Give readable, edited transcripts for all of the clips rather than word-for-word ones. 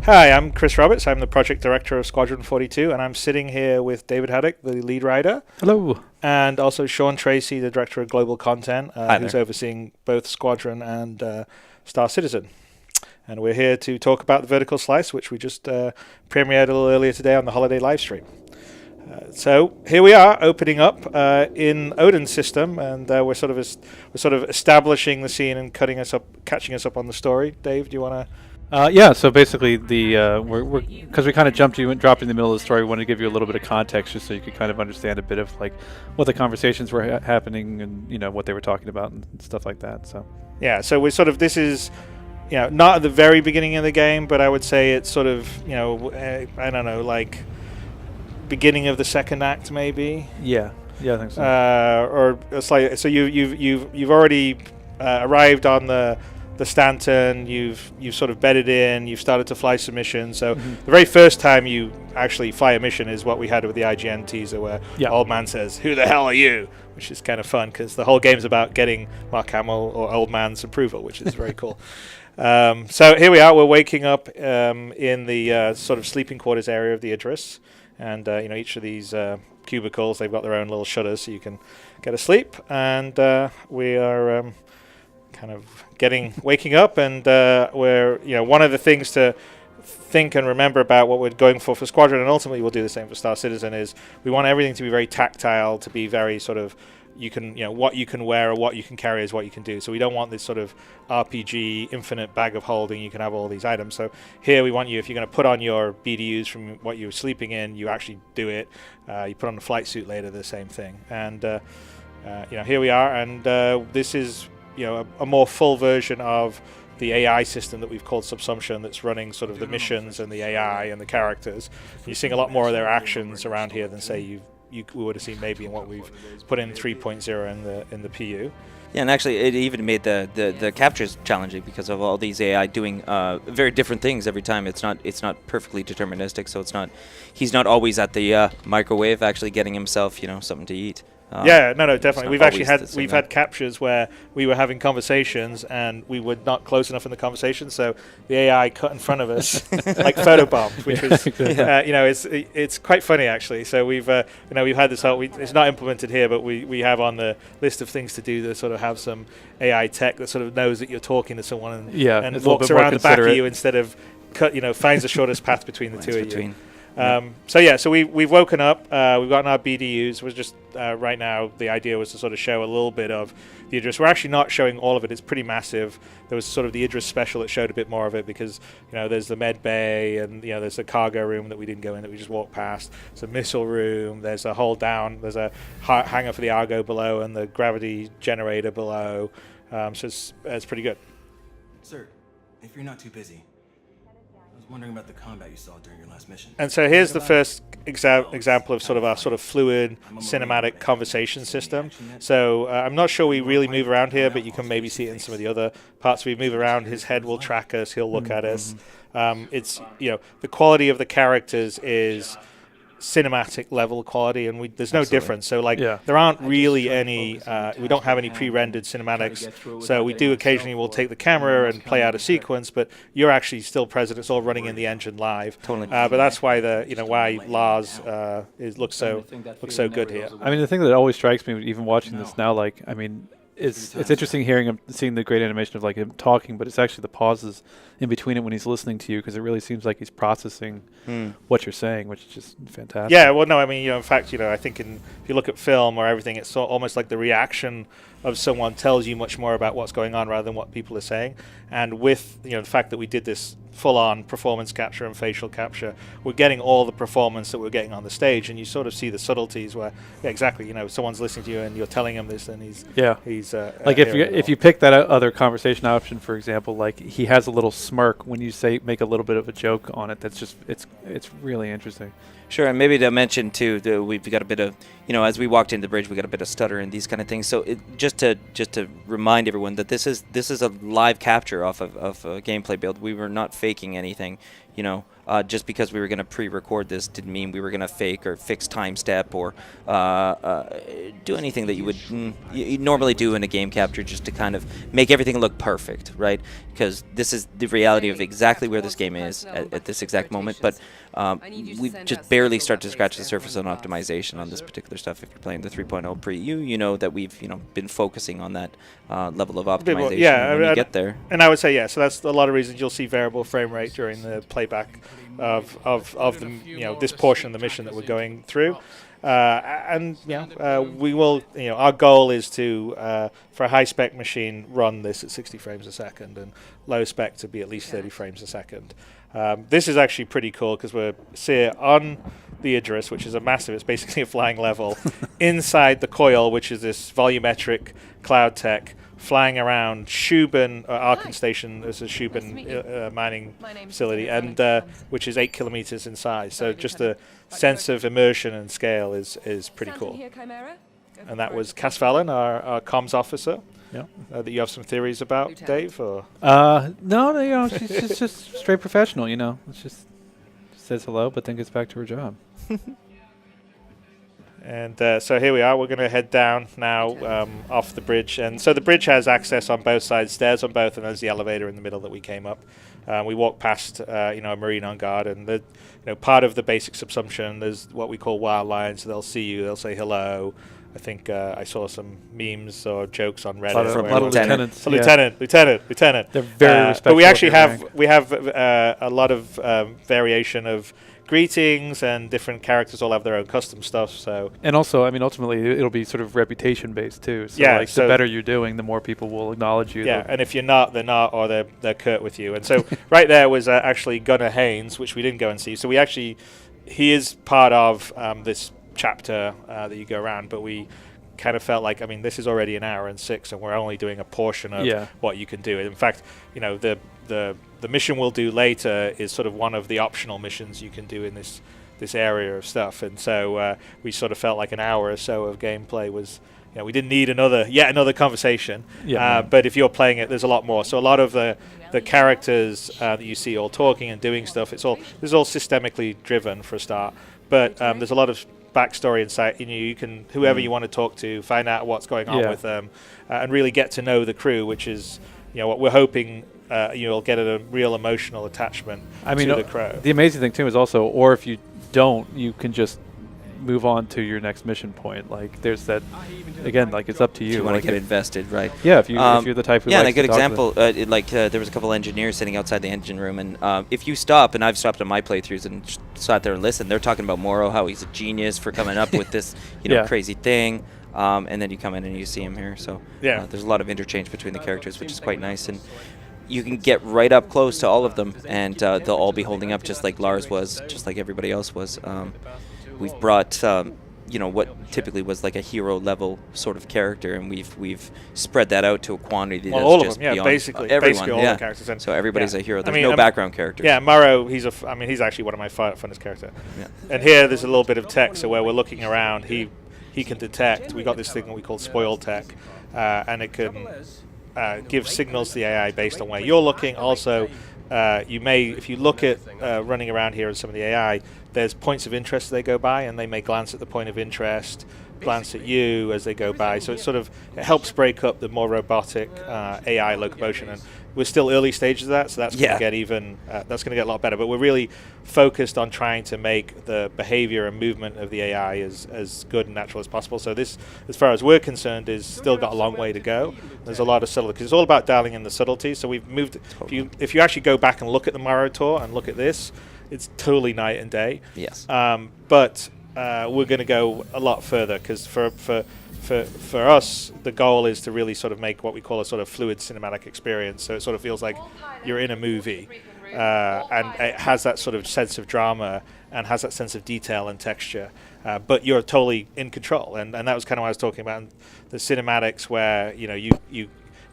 Hi, I'm Chris Roberts. I'm the project director of Squadron 42, and I'm sitting here with David Haddock, the lead writer. Hello. And also Sean Tracy, the director of global content, who's overseeing both Squadron and Star Citizen. And we're here to talk about the Vertical Slice, which we just premiered a little earlier today on the holiday live stream. So here we are, opening up in Odin's system, and we're sort of establishing the scene and catching us up on the story. Dave, do you want to? Yeah. So basically, we're because we kind of dropped you in the middle of the story. We wanted to give you a little bit of context, just so you could kind of understand a bit of like what the conversations were happening, and what they were talking about and stuff like that. So yeah. So we're this is. Not at the very beginning of the game, but I would say it's sort of, I don't know, like beginning of the second act, maybe. Yeah, I think so. Or it's like, so you've already arrived on the Stanton. You've sort of bedded in. You've started to fly some missions. So the very first time you actually fly a mission is what we had with the IGN teaser, where Old Man says, "Who the hell are you?" Which is kind of fun because the whol game's about getting Mark Hamill or Old Man's approval, which is very cool. So here we are. We're waking up in the sort of sleeping quarters area of the Idris, and each of these cubicles, they've got their own little shutters, so you can get asleep. And we are kind of waking up, and we're one of the things to think and remember about what we're going for Squadron, and ultimately we'll do the same for Star Citizen, is we want everything to be very tactile, to be very sort of what you can wear or what you can carry is what you can do. So we don't want this sort of RPG infinite bag of holding. You can have all these items. So here we want you, if you're going to put on your BDUs from what you were sleeping in, you actually do it. You put on the flight suit later, the same thing. And here we are, and this is a more full version of the AI system that we've called Subsumption, that's running sort of the missions and the AI and the characters. You're seeing a lot more of their actions around here than say you would have seen maybe in what we've put in 3.0 in the PU. Yeah, and actually it even made the captures challenging because of all these AI doing very different things every time. It's not perfectly deterministic, so he's not always at the microwave actually getting himself something to eat. No, definitely. We've had captures where we were having conversations and we were not close enough in the conversation, so the AI cut in front of us like photobombed, which was it's quite funny actually. So we've had this whole. It's not implemented here, but we have on the list of things to do to sort of have some AI tech that sort of knows that you're talking to someone and walks around the back of you instead of finds the shortest path between the two of you. So we've woken up. We've gotten our BDUs. We're just right now. The idea was to sort of show a little bit of the Idris. We're actually not showing all of it. It's pretty massive. There was sort of the Idris special that showed a bit more of it because there's the med bay and there's a cargo room that we didn't go in that we just walked past. There's a missile room. There's a hold down. There's a hangar for the Argo below and the gravity generator below. So it's pretty good. Sir, if you're not too busy. I was wondering about the combat you saw during your last mission. And so here's the first example of sort of our sort of fluid cinematic conversation system. So I'm not sure we really move around here, but you can maybe see it in some of the other parts. We move around, his head will track us, he'll look at us. It's the quality of the characters is cinematic level quality, and there's no difference. So there aren't really any we don't have any pre-rendered cinematics, so we do occasionally we'll take the camera and play out a sequence, but you're actually still present. It's all running in the engine live. Totally. But that's why why Lars looks so good here. I mean, the thing that always strikes me even watching this now, it's interesting seeing the great animation of him talking, but it's actually the pauses in between it when he's listening to you, because it really seems like he's processing what you're saying, which is just fantastic. Yeah, well, no, I mean, in fact, I think if you look at film or everything, it's almost like the reaction of someone tells you much more about what's going on rather than what people are saying. And with the fact that we did this full-on performance capture and facial capture, we're getting all the performance that we're getting on the stage, and you sort of see the subtleties where, exactly, someone's listening to you and you're telling him this, and he's if you pick that other conversation option, for example, he has a little smirk when you make a little bit of a joke on it. That's just it's really interesting. Sure, and maybe to mention too, we've got a bit of, as we walked into the bridge, we got a bit of stutter and these kind of things. So just to remind everyone that this is a live capture off of a gameplay build. We were not faking anything. just because we were going to pre-record this didn't mean we were going to fake or fix time step or do anything that you would you normally do in a game capture just to kind of make everything look perfect, right? Because this is the reality of exactly where this game is at this exact moment. But we've just barely started to scratch the surface on optimization on this particular stuff. If you're playing the 3.0 pre-U, you know that we've been focusing on that level of optimization when you get there. And I would say, yeah, so that's a lot of reasons you'll see variable frame rate during the playback of the this portion of the mission that we're going through. We will. Our goal is to, for a high spec machine, run this at 60 frames a second, and low spec to be at least 30 frames a second. This is actually pretty cool because we're on the Idris, which is it's basically a flying level, inside the coil, which is this volumetric cloud tech, flying around Shuben, Arkan Station. There's a Shuben mining facility, and which is 8 kilometers in size. So just the sense of immersion and scale is pretty cool. And that was Cass Fallon, our comms officer. Yeah. That you have some theories about, Dave? Or no, she's just straight professional. It's just says hello, but then gets back to her job. And so here we are. We're going to head down now off the bridge. And so the bridge has access on both sides, stairs on both, and there's the elevator in the middle that we came up. We walk past, a Marine on guard, and part of the basic subsumption, there's what we call wild lines. So they'll see you, they'll say hello. I think I saw some memes or jokes on Reddit. A lot of lieutenants. So lieutenant. They're very respectful. But we actually have a lot of variation of greetings, and different characters all have their own custom stuff. So, and also, ultimately, it'll be sort of reputation based too. So, the better you're doing, the more people will acknowledge you. Yeah, and if you're not, they're not, or they're curt with you. And so, right there was actually Gunnar Haynes, which we didn't go and see. So he is part of this chapter that you go around, but we kind of felt like, this is already an hour and 6, and we're only doing a portion of what you can do. In fact, the mission we'll do later is sort of one of the optional missions you can do in this area of stuff. And so we sort of felt like an hour or so of gameplay was, we didn't need yet another conversation. But if you're playing it, there's a lot more. So a lot of the characters that you see all talking and doing stuff, this is all systemically driven for a start. But there's a lot of backstory insight. You can, whoever you want to talk to, find out what's going on with them, and really get to know the crew, which is what we're hoping you'll get a real emotional attachment to the crew. The amazing thing too is also, or if you don't, you can just move on to your next mission point. Like there's that again, like it's up to you. You want to get invested, right? Yeah, if you're the type who and likes a good to example, there was a couple engineers sitting outside the engine room, and if you stop, and I've stopped on my playthroughs and sat there and listened, they're talking about Morrow, how he's a genius for coming up with this crazy thing. And then you come in and you see him here. So there's a lot of interchange between the characters, which is quite nice. And you can get right up close to all of them, and they'll all be holding up just like Lars was, just like everybody else was. We've brought, what typically was like a hero level sort of character, and we've spread that out to a quantity that's all just of them, beyond basically everyone. All the characters. And so everybody's a hero. There's no background characters. Yeah, Morrow, he's actually one of my funnest characters. Yeah. And here there's a little bit of tech, so where we're looking around, he can detect. We got this thing that we call spoil tech, and it can give signals to the AI based on where you're looking. Also, if you look at running around here and some of the AI, there's points of interest they go by, and they may glance at the point of interest, glance at you as they go by. So it helps break up the more robotic AI locomotion. And we're still early stages of that, so that's going to get that's going to get a lot better. But we're really focused on trying to make the behavior and movement of the AI as good and natural as possible. So this, as far as we're concerned, is still got a long way to go. There's a lot of subtlety, because it's all about dialing in the subtlety. So we've moved. If you actually go back and look at the Morrow tour and look at this, it's totally night and day. Yes. But we're going to go a lot further, because for us, the goal is to really sort of make what we call a sort of fluid cinematic experience. So it sort of feels like you're in a movie, and it has that sort of sense of drama and has that sense of detail and texture. But you're totally in control, and that was kind of what I was talking about. The cinematics, where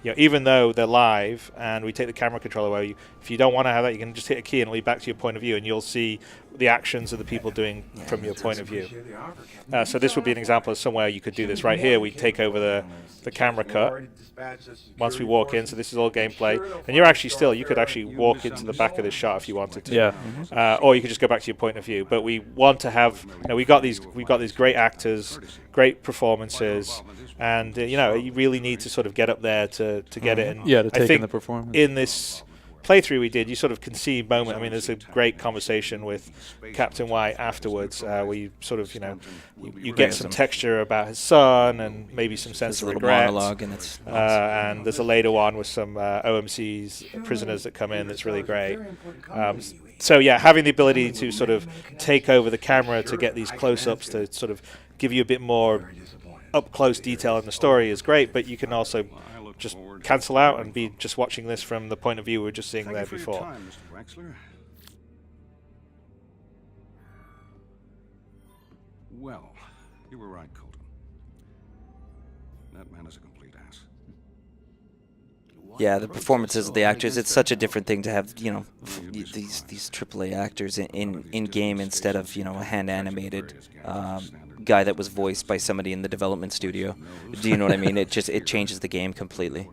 even though they're live and we take the camera control away, if you don't want to have that, you can just hit a key and it'll be back to your point of view, and you'll see the actions of the people doing from your point of view. So this would be an example of somewhere you could do this. Right here, we take over the camera cut once we walk in. So this is all gameplay, and you could actually walk into the back of this shot if you wanted to. Yeah. Or you could just go back to your point of view. But we want to have, we've got these great actors, great performances, and you really need to sort of get up there to get it. And to take I think in the performance. in this playthrough we did, you sort of can see moment. I mean, there's a great conversation with Captain White afterwards, where you sort of, you get some texture about his son and maybe some sense of regret. Monologue, and it's and there's a later one with some OMC's prisoners that come in that's really great. So yeah, having the ability to sort of take over the camera to get these close-ups to sort of give you a bit more up-close detail in the story is great, but you can also just cancel out and be just watching this from the point of view we were just seeing there before. Well, you were right, Colton. That man is a complete ass. Yeah, the performances of the actors, it's such a different thing to have, these AAA actors in game instead of, a hand-animated guy that was voiced by somebody in the development studio. Do you know what I mean? It changes the game completely.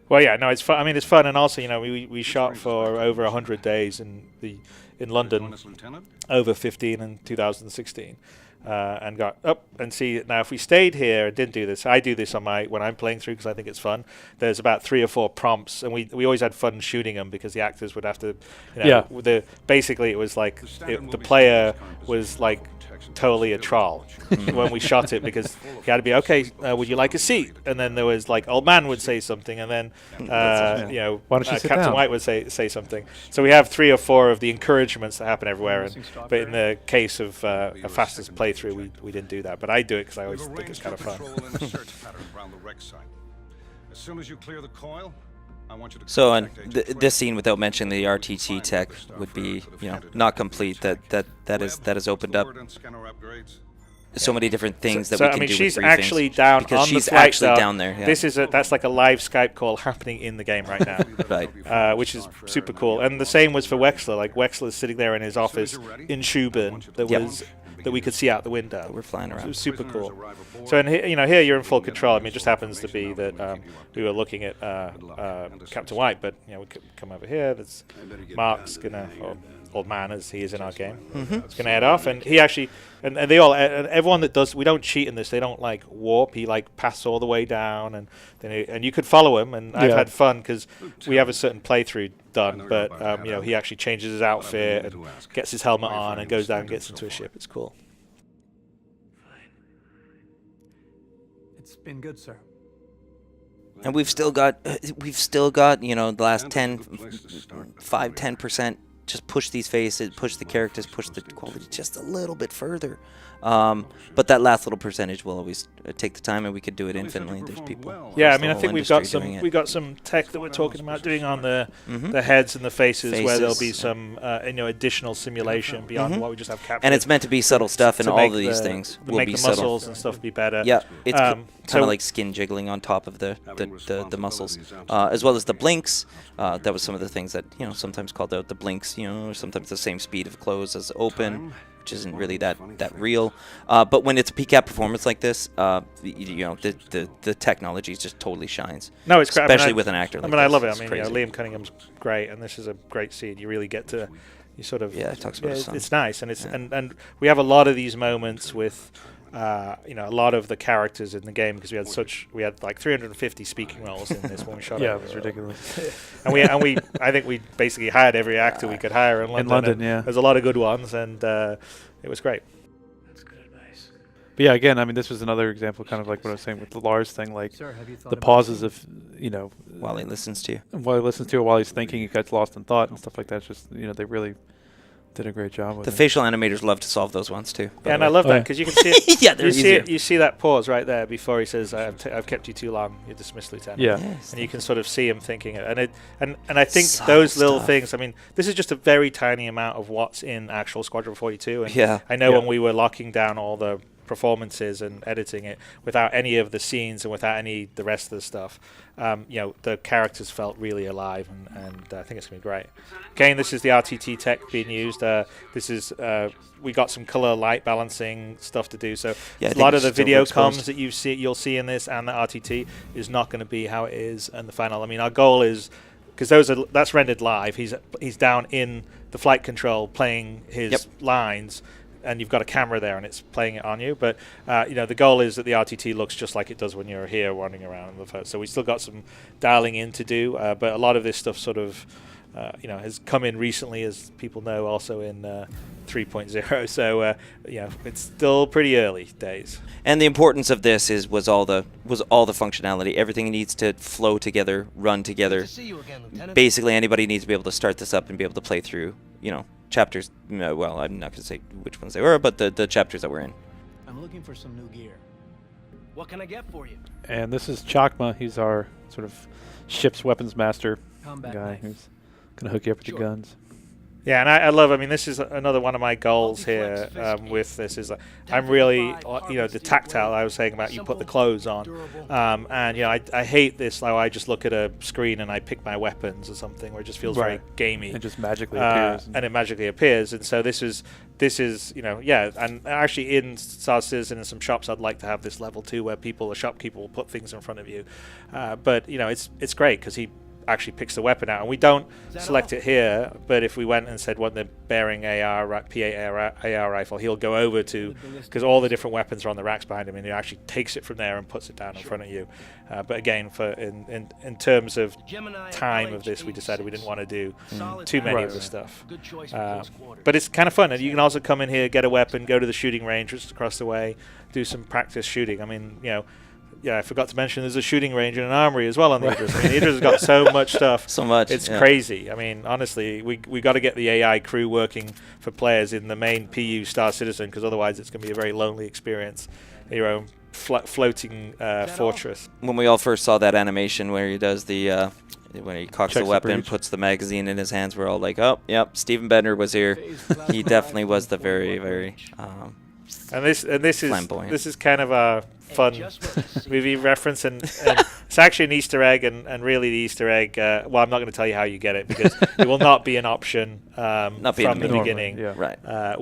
Well, yeah, no, it's fun. I mean, it's fun, and also, we shot for over 100 days in London, over 15 in 2016. And got up and see now. If we stayed here and didn't do this, I do this on when I'm playing through because I think it's fun. There's about 3 or 4 prompts, and we always had fun shooting them because the actors would have to, basically it was like the player was like totally a troll when we shot it, because he had to be would you like a seat, and then there was like old man would say something, and then Why don't you sit Captain down? White would say something. So we have 3 or 4 of the encouragements that happen everywhere, but in the case of a fastest playthrough we didn't do that, but I do it because I always think it's kind of fun. As soon as you clear the coil, I want you to So, and this scene, without mentioning the RTT tech, would be, not complete. That has opened up so many different things that we can do. She's with actually briefings, down because on she's the flight actually down. down there. Yeah. That's like a live Skype call happening in the game right now, Right. which is super cool. And the same was for Wexler. Like Wexler's sitting there in his office in Schuben that we could see out the window. We're flying around. It was super cool. So, and here you're in full control. I mean, it just happens to be that we were looking at Captain White, but we could come over here. That's Mark's gonna, or old man as he is in our game, is gonna head off, and he actually, and they all, and everyone that does, we don't cheat in this. They don't like warp. He like passes all the way down, and then and you could follow him. And I've had fun because we have a certain playthrough done, but he actually changes his outfit and gets his helmet on and goes down and gets into a ship. It's cool. It's been good, sir. And we've still got the last 5-10%. Just push these faces, push the characters, push the quality just a little bit further. But that last little percentage will always take the time, and we could do it infinitely. There's people. Yeah, I mean, I think we've got some tech that we're talking about doing on the heads and the faces, where there'll be some additional simulation beyond what we just have captured. And it's meant to be subtle stuff, and all of these things will make be the subtle. muscles and stuff be better. Yeah, it's kind of like skin jiggling on top of the muscles, as well as the blinks. That was some of the things that sometimes called out the blinks. Sometimes the same speed of close as open, which isn't really that real. But when it's a PCAP performance like this, the technology just totally shines. No, it's great. Especially with an actor like this. I love it. It's I mean, crazy. Liam Cunningham's great, and this is a great scene. You really get to, it talks about his son. It's nice, and and we have a lot of these moments with, a lot of the characters in the game, because we had like 350 speaking roles in this when we shot it. Yeah, it was ridiculous. and we I think we basically hired every actor we could hire in London. In London, yeah. There's a lot of good ones, and it was great. That's good advice. But yeah, again, I mean, this was another example, kind of like what I was saying with the Lars thing, like Sir, have you thought the about pauses this? of, While he listens to you. while he listens to it, while he's thinking, he gets lost in thought and stuff like that. It's just, they really did a great job with The it. facial animators love to solve those ones too. Yeah, and I love that because you can see it. Yeah, they're easier. You see that pause right there before he says, "I've kept you too long. You're dismissed, Lieutenant." Yeah. Yes. And you can sort of see him thinking it, and I think Subtle those little stuff. things. I mean, this is just a very tiny amount of what's in actual Squadron 42. And Yeah, I know yeah. when we were locking down all the performances and editing it without any of the scenes and without the rest of the stuff. The characters felt really alive, and I think it's going to be great. Again, this is the RTT tech being used. We got some color light balancing stuff to do. So a lot of the video comms that you'll see in this and the RTT is not going to be how it is in the final. I mean, our goal is, because that's rendered live. He's down in the flight control playing his lines, and you've got a camera there and it's playing it on you. But the goal is that the RTT looks just like it does when you're here wandering around in the photo. So we still got some dialing in to do, but a lot of this stuff sort of has come in recently, as people know, also in 3.0. So it's still pretty early days. And the importance of this was all the functionality. Everything needs to flow together, run together. Basically, anybody needs to be able to start this up and be able to play through, chapters. Well, I'm not going to say which ones they were, but the chapters that we're in. I'm looking for some new gear. What can I get for you? And this is Chakma. He's our sort of ship's weapons master Combat guy knife. who's going to hook you up with your guns. Yeah, and I love. I mean, this is another one of my goals here with this is I'm really, the tactile. I was saying about you put the clothes on, and I hate this. Like I just look at a screen and I pick my weapons or something, where it just feels very gamey. It just magically appears. And it magically appears. And so this is and actually in Star Citizen and some shops, I'd like to have this level too, where the shopkeeper will put things in front of you. But it's great because he actually picks the weapon out, and we don't select it here, but if we went and said what the bearing P8 AR rifle, he'll go over to, because all the different weapons are on the racks behind him, and he actually takes it from there and puts it down in front of you. But again, in terms of time of this, we decided we didn't want to do too many of the stuff. But it's kind of fun, and you can also come in here, get a weapon, go to the shooting range just across the way, do some practice shooting. I mean, I forgot to mention there's a shooting range and an armory as well on the Idris. I mean, Idris has got so much stuff. So much. It's crazy. I mean, honestly, we got to get the AI crew working for players in the main PU Star Citizen, because otherwise it's going to be a very lonely experience. Your own floating fortress. When we all first saw that animation where he does when he cocks the weapon, puts the magazine in his hands, we're all like, oh, yep, Stephen Bender was here. He definitely was the very, very and this flamboyant. This is kind of a fun movie reference, and it's actually an Easter egg, and really the Easter egg, well, I'm not going to tell you how you get it, because it will not be an option from the beginning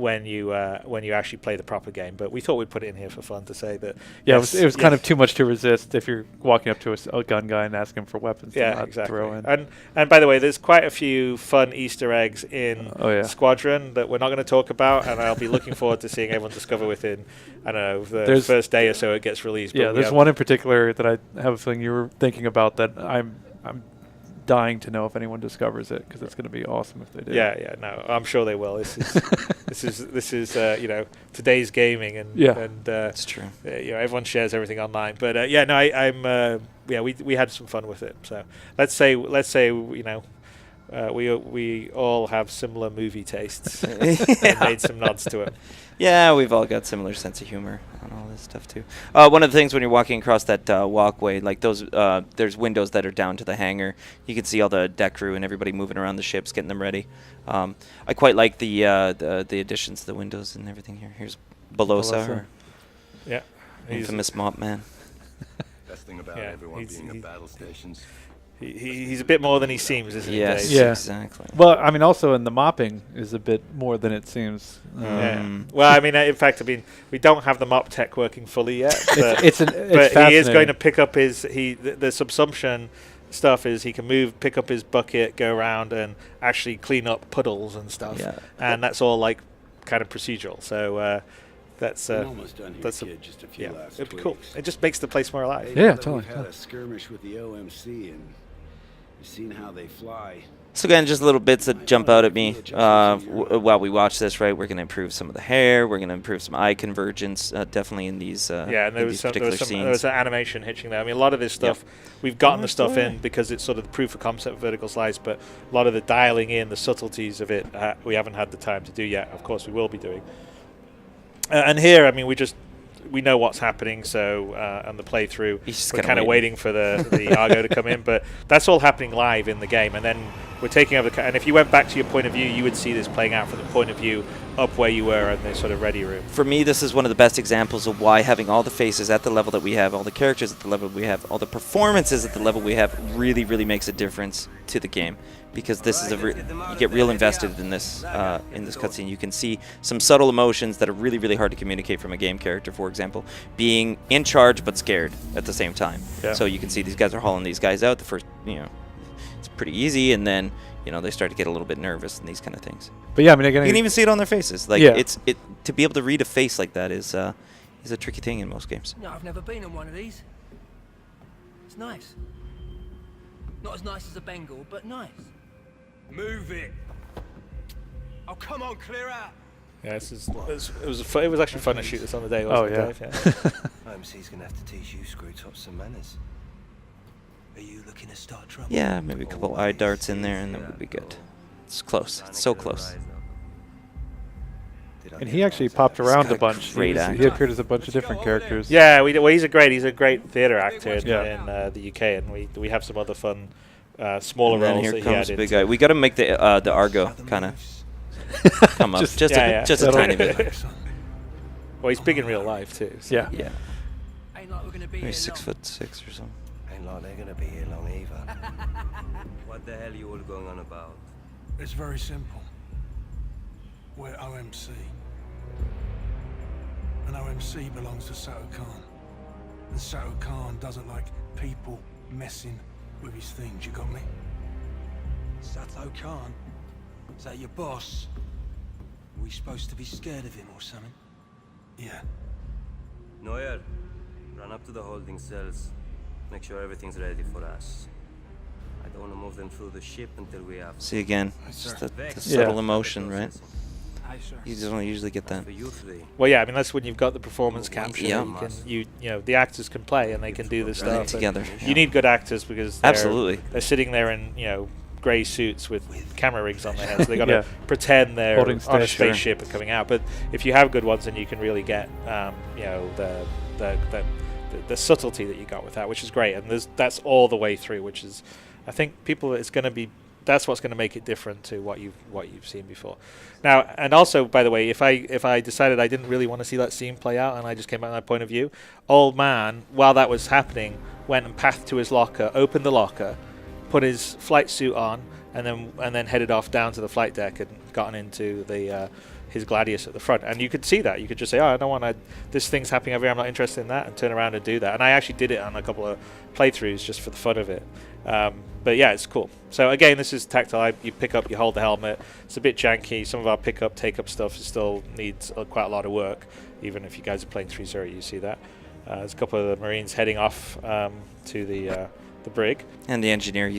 when you actually play the proper game. But we thought we'd put it in here for fun to say that. Yeah, it was kind of too much to resist if you're walking up to a gun guy and asking him for weapons. Yeah, exactly. Throw in. And by the way, there's quite a few fun Easter eggs in Squadron that we're not going to talk about, and I'll be looking forward to seeing everyone discover within, I don't know, the first day or so it gets released. Yeah, there's one in particular that I have a feeling you were thinking about that I'm dying to know if anyone discovers it, because it's going to be awesome if they do. Yeah, no, I'm sure they will. This is today's gaming, and it's true. Everyone shares everything online, but we had some fun with it. So let's say we all have similar movie tastes and made some nods to it. Yeah, we've all got similar sense of humor on all this stuff too. One of the things when you're walking across that walkway, like those, there's windows that are down to the hangar. You can see all the deck crew and everybody moving around the ships, getting them ready. I quite like the additions to the windows and everything here. Here's Belosa. Yeah, infamous Mop Man. Best thing about everyone being at battle stations. He's a bit more than he seems, isn't he? Yes, yeah, exactly. Well, I mean, also in the mopping is a bit more than it seems. Well, I mean, in fact, we don't have the mop tech working fully yet. But, but he is going to pick up the subsumption stuff is he can pick up his bucket, go around and actually clean up puddles and stuff. Yeah. And that's all like kind of procedural. So that's almost done here, kid. Just a few last it'd be cool. It just makes the place more alive. Yeah, totally. We've had a skirmish with the OMC, and you've seen how they fly. So again, just little bits that jump out at me while we watch this. Right, we're going to improve some of the hair. We're going to improve some eye convergence, definitely in these. And there was an animation hitching there. I mean, a lot of this stuff we've gotten the stuff in because it's sort of the proof of concept vertical slice, but a lot of the dialing in, the subtleties of it, we haven't had the time to do yet. Of course, we will be doing. And here, I mean, we know what's happening, so on the playthrough, we're kind of waiting for the Argo to come in, but that's all happening live in the game, and then we're taking over and if you went back to your point of view, you would see this playing out from the point of view up where you were in the sort of ready room. For me, this is one of the best examples of why having all the faces at the level that we have, all the characters at the level we have, all the performances at the level we have really, really makes a difference to the game. Because this is you get real invested in this cutscene. You can see some subtle emotions that are really, really hard to communicate from a game character. For example, being in charge but scared at the same time. Yeah. So you can see these guys are hauling these guys out. The first, it's pretty easy, and then they start to get a little bit nervous and these kind of things. But yeah, I mean, again, You can even see it on their faces. Like Yeah. to be able to read a face like that is a tricky thing in most games. No, I've never been in one of these. It's nice. Not as nice as a Bengal, but nice. Move it. Oh, come on, clear out. Yeah, it was actually fun to shoot this on the day. Wasn't Oh, it, yeah. Dave? Yeah. OMC's gonna have to teach you screw tops some manners. Are you looking to start trouble? Yeah, maybe a couple eye darts in there, and that would be good. It's close. It's so close. and he actually popped around a bunch. great He actor. appeared as a bunch of different characters. Yeah, he's a great theatre actor in, Yeah. in the UK, and we have some other fun smaller And then roles here that he comes had. the big guy. We got to make the Argo kind of come up, just yeah. a tiny bit. Well, he's big in real life too. So. Yeah. Yeah, Ain't like we're gonna be maybe here long. 6'6" or something. Ain't like they're gonna be here long either. What the hell are you all going on about? It's very simple. We're OMC. And OMC belongs to Sato Khan. And Sato Khan doesn't like people messing with his things, you got me? Sato Khan? Is that your boss? Are we supposed to be scared of him or something? Yeah. Neuer, run up to the holding cells. Make sure everything's ready for us. I don't want to move them through the ship until we have... See again, it's just the Yeah. subtle emotion, right? Aye, sir. You don't usually get that. For you three. Well, yeah, I mean that's when you've got the performance capture. Yeah. You know the actors can play and they can do this Running stuff. together. You need good actors because Absolutely. they're sitting there in grey suits with camera rigs on their heads. So they got to Yeah. pretend they're Holding on a stature. spaceship and coming out. But if you have good ones, then you can really get the subtlety that you got with that, which is great. And that's all the way through, which is, I think that's what's going to make it different to what you've seen before. Now, and also, by the way, if I decided I didn't really want to see that scene play out and I just came out of my point of view, old man, while that was happening, went and pathed to his locker, opened the locker, put his flight suit on, and then headed off down to the flight deck and gotten into his Gladius at the front. And you could see that. You could just say, I don't want this thing's happening over here, I'm not interested in that, and turn around and do that. And I actually did it on a couple of playthroughs just for the fun of it. But yeah, it's cool. So again, this is tactile. You pick up, you hold the helmet. It's a bit janky. Some of our pick-up, take-up stuff still needs quite a lot of work. Even if you guys are playing 3.0, you see that. There's a couple of the Marines heading off to the brig. And the engineer,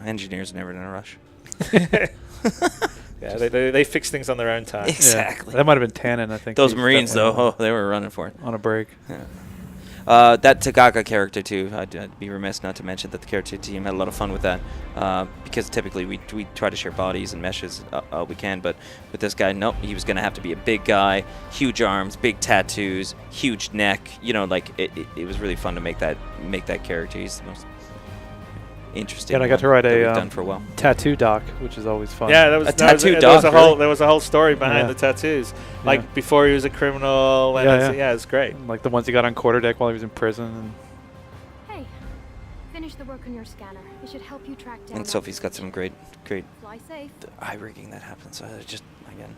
engineers never in a rush. Yeah, they fix things on their own time. Exactly. Yeah. That might have been Tannen, I think. Those He was Marines, though, definitely they were running for it. on a break. Yeah. That Tagaka character too. I'd be remiss not to mention that the character team had a lot of fun with that, because typically we try to share bodies and meshes all we can, but with this guy, nope, he was going to have to be a big guy, huge arms, big tattoos, huge neck. It was really fun to make that character. He's the most interesting. Yeah, and I got one to write that a we've done for a while. tattoo doc, which is always fun. Yeah, there was a whole story behind Yeah. the tattoos. Yeah. Like before he was a criminal. And it's great. Like the ones he got on quarterdeck while he was in prison. And Hey, finish the work on your scanner. It should help you track down. And that Sophie's got some great Fly safe. eye rigging that happens. Just again,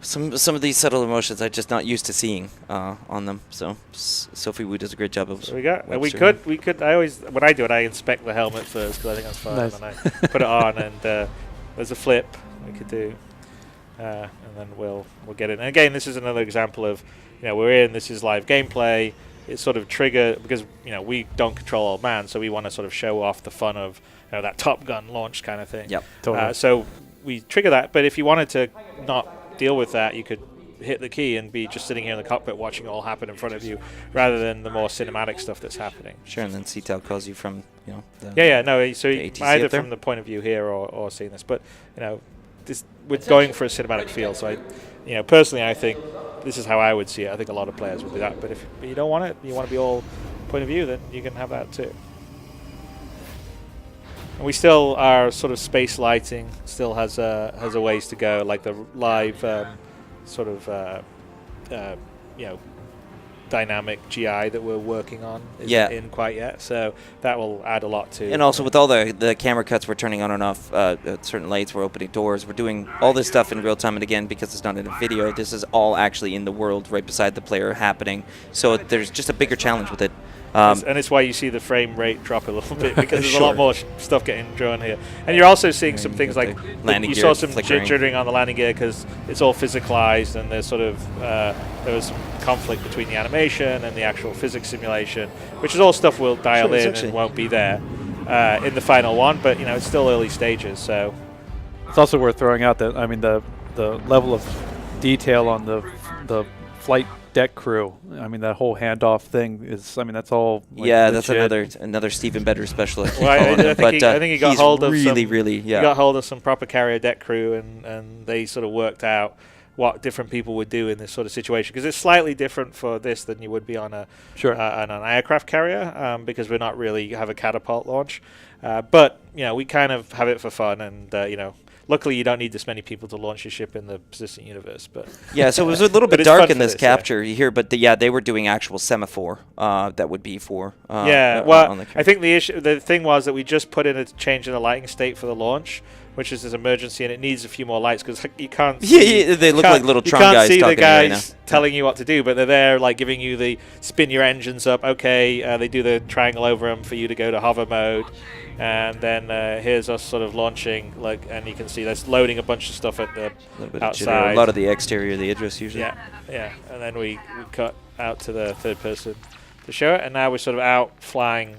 some of these subtle emotions I'm just not used to seeing on them. So Sophie Wu does a great job of. So we Webster. could. I always, when I do it, I inspect the helmet first because I think that's fun. Nice. And then I put it on, and there's a flip we could do, and then we'll get it. And again, this is another example of, we're in. This is live gameplay. It's sort of trigger because we don't control old man, so we want to sort of show off the fun of that Top Gun launch kind of thing. Yep. Totally. So we trigger that. But if you wanted to not deal with that, you could hit the key and be just sitting here in the cockpit watching it all happen in front of you, rather than the more cinematic stuff that's happening. Sure, and then CTAL calls you from the No. So the ATC either up there? from the point of view here or seeing this, but this we're going for a cinematic feel. So personally, I think this is how I would see it. I think a lot of players would do that. But if you don't want it, you want to be all point of view, then you can have that too. And we still, our sort of space lighting still has a ways to go, like the live sort of dynamic GI that we're working on isn't in quite yet, so that will add a lot to. And also with all the camera cuts we're turning on and off certain lights, we're opening doors, we're doing all this stuff in real time, and again, because it's not in a video, this is all actually in the world right beside the player happening, so there's just a bigger challenge with it. And it's why you see the frame rate drop a little bit, because there's a lot more stuff getting drawn here. And you're also seeing some things like landing you gear saw some flickering. jittering on the landing gear because it's all physicalized, and there's sort of there was some conflict between the animation and the actual physics simulation, which is all stuff we'll dial in and won't be there in the final one. But it's still early stages, so It's also worth throwing out that, I mean, the level of detail on the flight deck crew. I mean, that whole handoff thing is, I mean, that's all like, that's legit. another Stephen Better specialist. Well, I think he got hold of he got hold of some proper carrier deck crew, and they sort of worked out what different people would do in this sort of situation, because it's slightly different for this than you would be on on an aircraft carrier, because we're not really have a catapult launch, but we kind of have it for fun, and luckily you don't need this many people to launch your ship in the persistent universe. But so it was a little bit dark in this capture here, but they were doing actual semaphore that would be for on the I think the thing was that we just put in a change in the lighting state for the launch, which is this emergency, and it needs a few more lights because you can't see, they look like little Tron guys. You can't see the guys guys telling you what to do, but they're there like giving you the spin your engines up, they do the triangle over them for you to go to hover mode. And then here's us sort of launching, and you can see that's loading a bunch of stuff at the outside. A lot of the exterior of the Idris usually. Yeah. And then we cut out to the third person to show it, and now we're sort of out flying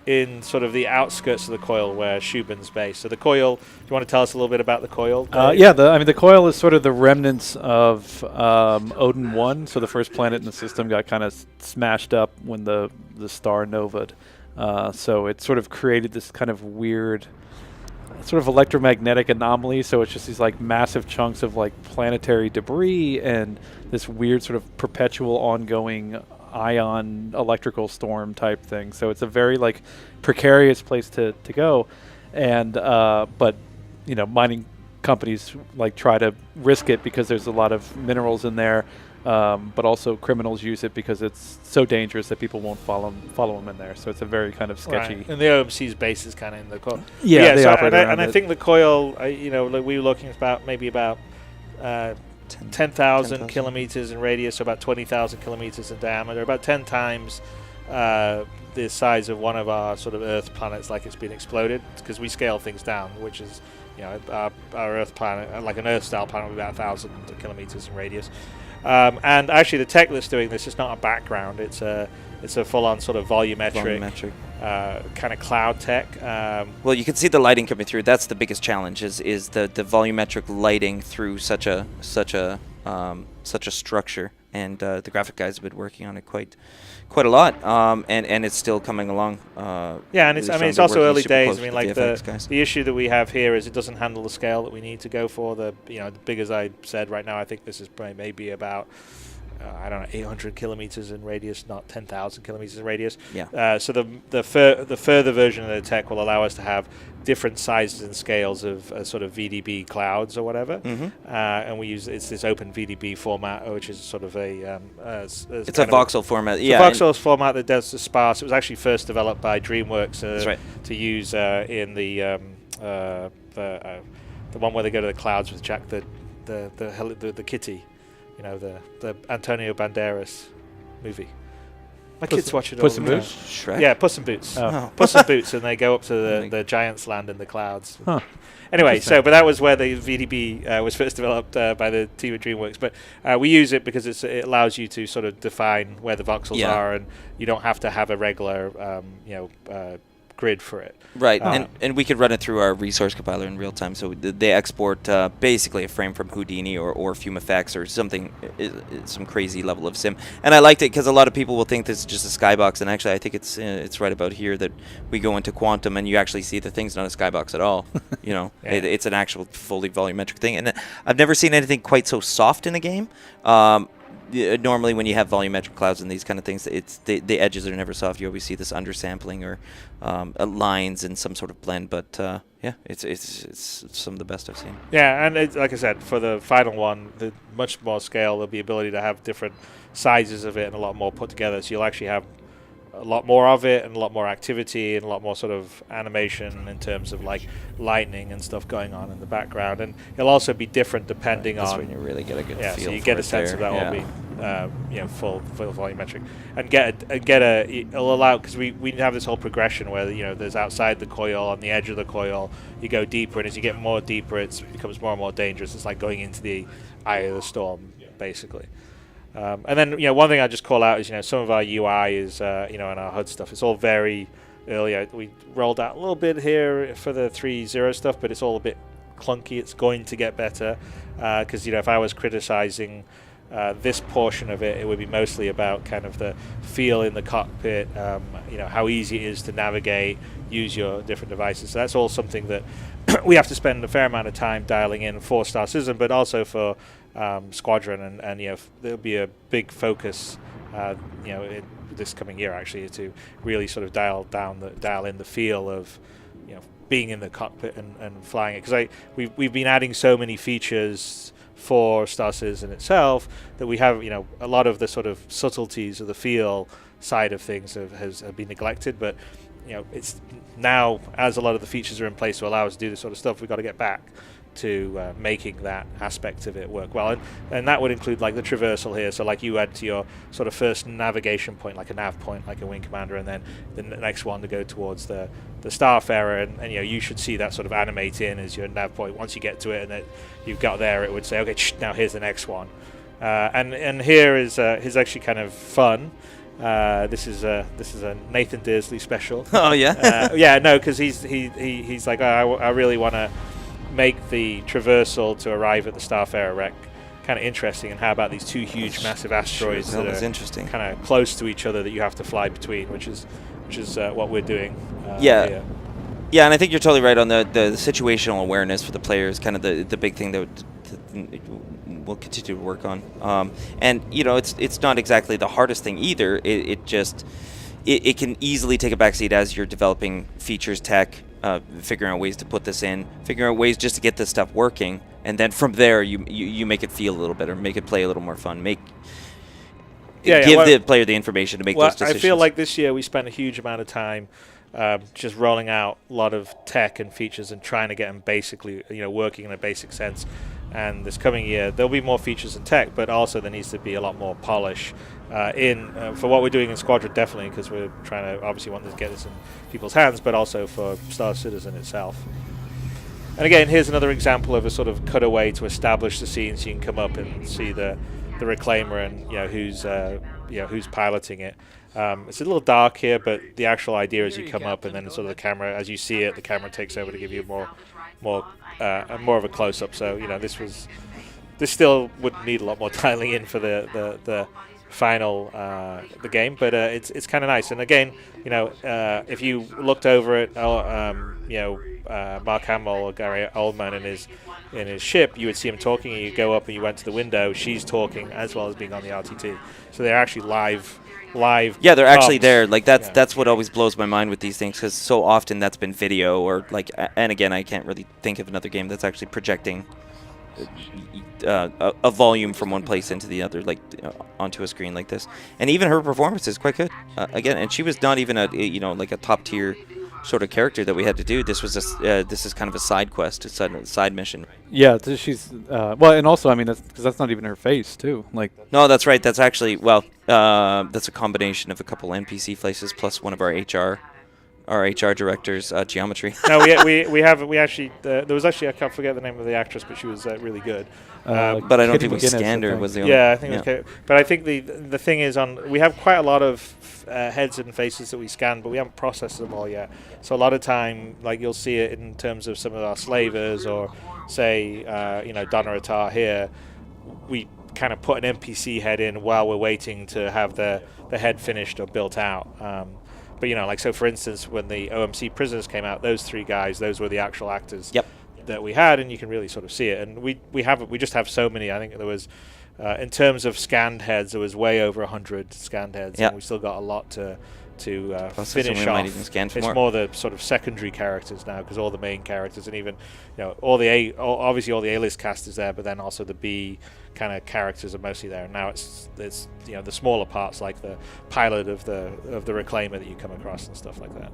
in sort of the outskirts of the coil where Shubin's based. So the coil, do you want to tell us a little bit about the coil? The coil is sort of the remnants of Odin 1. So the first planet in the system got kind of smashed up when the star nova'd. So it sort of created this kind of weird sort of electromagnetic anomaly. So it's just these like massive chunks of like planetary debris and this weird sort of perpetual ongoing ion electrical storm type thing. So it's a very like precarious place to go. And but mining companies like try to risk it because there's a lot of minerals in there. But also criminals use it because it's so dangerous that people won't follow them in there. So it's a very kind of sketchy. Right. And the OMC's base is kind of in the coil. Yeah, so I think the coil, like we were looking about 10,000 kilometers in radius, so about 20,000 kilometers in diameter, about 10 times the size of one of our sort of Earth planets, like it's been exploded, because we scale things down, which is our Earth planet, like an Earth-style planet, would be about 1,000 kilometers in radius. And actually, the tech that's doing this is not a background; it's a full-on sort of volumetric. Kind of cloud tech. Well, you can see the lighting coming through. That's the biggest challenge: is the volumetric lighting through such a structure. And the graphic guys have been working on it quite a lot, and it's still coming along. And it's also early days. I mean, like the issue that we have here is it doesn't handle the scale that we need to go for. The big as I said right now, I think this is maybe about 800 kilometers in radius, not 10,000 kilometers in radius. Yeah. So the further version of the tech will allow us to have different sizes and scales of sort of VDB clouds or whatever. Mm-hmm. And we use this open VDB format, which is sort of it's a voxel format. It's a voxel format that does the sparse. It was actually first developed by DreamWorks to use in the one where they go to the clouds with Jack the kitty. The Antonio Banderas movie. My kids watch it all Puss the in time. Boots? Shrek? Yeah, Puss in Boots. Oh. Puss in Boots, and they go up to the giants land in the clouds. Huh. Anyway, but that was where the VDB was first developed by the team at DreamWorks. But we use it because it allows you to sort of define where the voxels are, and you don't have to have a regular grid for it. Right, and we could run it through our resource compiler in real time. So they export basically a frame from Houdini or FumeFX or something, some crazy level of sim. And I liked it because a lot of people will think this is just a skybox, and actually I think it's right about here that we go into quantum and you actually see the thing's not a skybox at all. It's an actual fully volumetric thing. And I've never seen anything quite so soft in a game. normally when you have volumetric clouds and these kind of things, it's the edges are never soft. You always see this undersampling or lines and some sort of blend. But yeah, it's some of the best I've seen. Yeah, and like I said, for the final one, the much more scale, there'll be ability to have different sizes of it and a lot more put together. So you'll actually have a lot more of it and a lot more activity and a lot more sort of animation in terms of like lightning and stuff going on in the background, and it'll also be different depending That's on. when you really get a good feel. So you for get a it sense there. of that Yeah. will be full volumetric, and it'll allow, because we have this whole progression where there's outside the coil, on the edge of the coil you go deeper, and as you get more deeper it becomes more and more dangerous. It's like going into the eye of the storm basically. And then one thing I just call out is some of our UI is and our HUD stuff. It's all very early. We rolled out a little bit here for the 3.0 stuff, but it's all a bit clunky. It's going to get better because if I was criticizing this portion of it, it would be mostly about kind of the feel in the cockpit. How easy it is to navigate, use your different devices. So that's all something that we have to spend a fair amount of time dialing in for Star Citizen, but also for Squadron, and there'll be a big focus this coming year actually to really sort of dial in the feel of being in the cockpit and flying it, because we've been adding so many features for Star Citizen itself that we have a lot of the sort of subtleties of the feel side of things have been neglected, but it's now, as a lot of the features are in place to allow us to do this sort of stuff, we've got to get back to making that aspect of it work well, and that would include like the traversal here. So like you add to your sort of first navigation point, like a nav point, like a wing commander, and then the next one to go towards the Starfarer, and you should see that sort of animate in as your nav point. Once you get to it and that you've got there, it would say, okay, now here's the next one, and here is actually kind of fun. This is a Nathan Dearsley special. Oh yeah. No, because he's like, I really want to make the traversal to arrive at the Starfarer wreck kind of interesting, and how about these two huge massive asteroids that are interesting, kind of close to each other that you have to fly between, which is what we're doing here. Yeah, and I think you're totally right on the situational awareness for the players, kind of the big thing that we'll continue to work on, and it's not exactly the hardest thing either. It can easily take a backseat as you're developing features, tech, figuring out ways to put this in, figuring out ways just to get this stuff working, and then from there you make it feel a little better, make it play a little more fun, give the player the information to make those decisions. I feel like this year we spent a huge amount of time just rolling out a lot of tech and features and trying to get them basically working in a basic sense. And this coming year there'll be more features and tech, but also there needs to be a lot more polish for what we're doing in Squadron, definitely, because we're trying to obviously want to get this in people's hands, but also for Star Citizen itself. And again, here's another example of a sort of cutaway to establish the scene, so you can come up and see the reclaimer and who's piloting it. It's a little dark here, but the actual idea is you come up and then sort of the camera, as you see it, the camera takes over to give you more of a close-up. So this still would need a lot more dialing in for the final the game, but it's kind of nice. And again, if you looked over at Mark Hamill or Gary Oldman in his ship, you would see him talking, and you go up and you went to the window, she's talking as well as being on the RTT. So they're actually live. Yeah, they're actually there. Like that's what always blows my mind with these things, because so often that's been video or like, and again, I can't really think of another game that's actually projecting a volume from one place into the other, like onto a screen like this. And even her performance is quite good. Again, and she was not even like a top tier sort of character that we had to do. This was this is kind of a side quest, a side mission. Yeah, she's and also that's not even her face too. Like, no, that's right. That's actually that's a combination of a couple NPC faces plus one of our HR director's geometry. No, we actually there was actually, I can't forget the name of the actress, but she was really good. But I don't think we scanned her. Was the only, I think it was okay. But I think the thing is, we have quite a lot of heads and faces that we scan, but we haven't processed them all yet. So a lot of time, like you'll see it in terms of some of our slavers, or say Donna Atar here, we kind of put an NPC head in while we're waiting to have the head finished or built out. But like, so for instance, when the OMC Prisoners came out, those three guys, those were the actual actors that we had, and you can really sort of see it. And we just have so many. I think there was in terms of scanned heads, there was way over 100 scanned heads, Yeah. and we still got a lot to Plus, finish we off. might even scan for It's more. more the sort of secondary characters now, because all the main characters and even obviously all the A-list cast is there, but then also the B kind of characters are mostly there. And now it's the smaller parts like the pilot of the Reclaimer that you come across and stuff like that.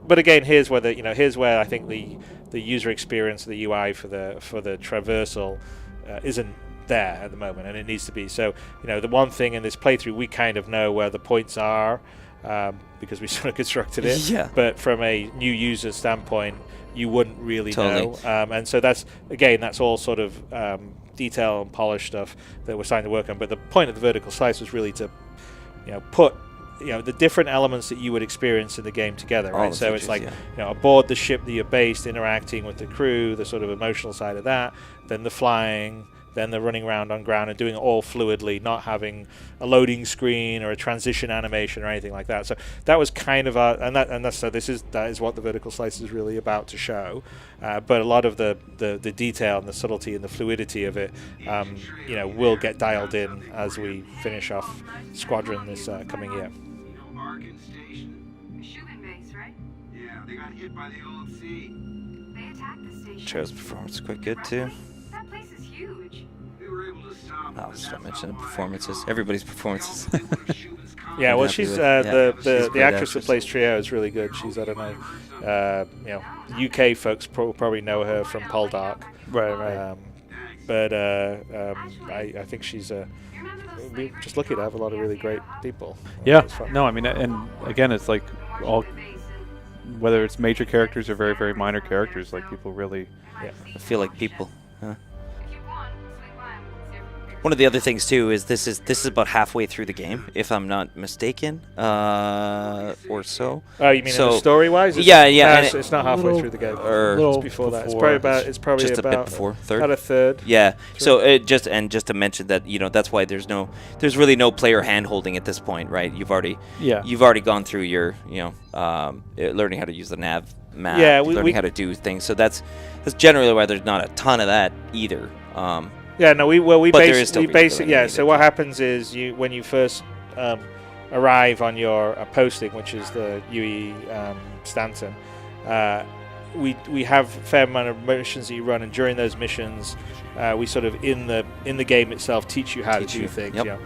But again, here's where I think the user experience, the UI for the traversal isn't there at the moment, and it needs to be. So the one thing in this playthrough, we kind of know where the points are because we sort of constructed it. Yeah. But from a new user standpoint, you wouldn't really Totally. know. And so that's all sort of detail and polish stuff that we're starting to work on. But the point of the vertical slice was really to put the different elements that you would experience in the game together, All right? the So it's features, like aboard the ship that you're based, interacting with the crew, the sort of emotional side of that, then the flying, then the running around on ground and doing it all fluidly, not having a loading screen or a transition animation or anything like that. So that was kind of that is what the vertical slice is really about to show. But a lot of the detail and the subtlety and the fluidity of it, will get dialed in as we finish off Squadron this coming year. Arkin Station. Shooting base, right? Yeah, they got hit by the old sea. They attacked the station. Cho's performance is quite good too. That place is huge. We were able to stop. I'll start mentioning performances. Everybody's performances. Yeah, well, Happy she's with- yeah, she's a the great actress who actress. plays Trio is really good. She's, I don't know, UK folks probably know her from Poldark. Right. But I think she's we just lucky to have a lot of really great people. Yeah. It's fun. No, I mean, and again, it's like all, whether it's major characters or very, very minor characters, like people really. I feel like people. Huh? One of the other things too is this is about halfway through the game, if I'm not mistaken, or so. Oh, you mean in the story-wise? Yeah. No, and it's not halfway through the game. Or It's before that. It's probably just about a bit before third. About a third. Yeah. So just to mention that that's why there's really no player hand holding at this point, right? You've already gone through your learning how to use the nav map, learning how to do things. So that's generally why there's not a ton of that either. Yeah, no, we But there is still basically readability So what happens is when you first arrive on your posting, which is the UE Stanton, we have a fair amount of missions that you run, and during those missions, we sort of in the game itself teach you how to do things. Yep.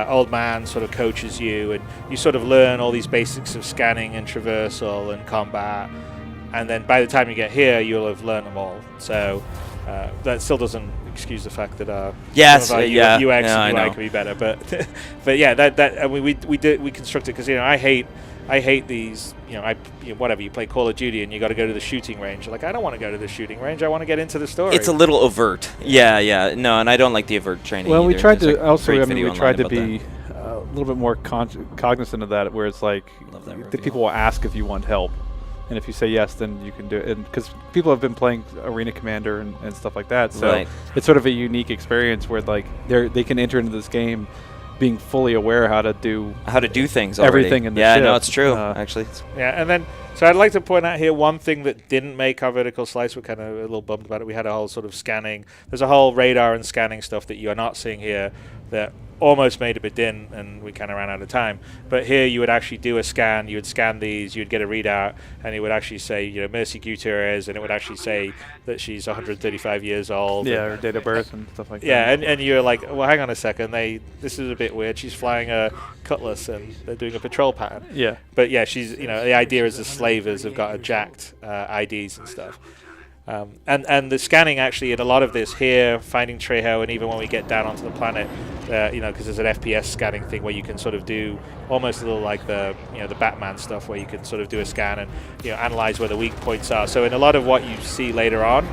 Old man sort of coaches you, and you sort of learn all these basics of scanning and traversal and combat, and then by the time you get here, you'll have learned them all. So. That still doesn't excuse the fact that some of our UX and UI can be better, but yeah, we construct it because I hate these whatever you play Call of Duty and you got to go to the shooting range. Like I don't want to go to the shooting range. I want to get into the story. It's a little overt. Yeah. No, and I don't like the overt training. Well, we either. tried There's to a also. great I mean, video we tried to online be a little bit more cognizant of that, where it's like the people will ask if you want help. And if you say yes, then you can do it. Because people have been playing Arena Commander and stuff like that. So it's sort of a unique experience where like they can enter into this game being fully aware how to do things. Everything in the ship. ship. No, it's true. Actually. Yeah, and then so I'd like to point out here one thing that didn't make our vertical slice. We're kind of a little bummed about it. We had a whole sort of scanning. There's a whole radar and scanning stuff that you are not seeing here that almost made it, but didn't, and we kind of ran out of time. But here you would actually do a scan. You would scan these. You would get a readout, and it would actually say, Mercy Gutierrez, and it would actually say that she's 135 years old. Yeah, her date of birth and stuff like that. Yeah, and you're like, well, hang on a second. This is a bit weird. She's flying a Cutlass, and they're doing a patrol pattern. Yeah. But yeah, she's the idea is the slavers have got a jacked IDs and stuff. And the scanning actually in a lot of this here, finding Trejo, and even when we get down onto the planet, because there's an FPS scanning thing where you can sort of do almost a little like the Batman stuff where you can sort of do a scan and analyze where the weak points are. So in a lot of what you see later on,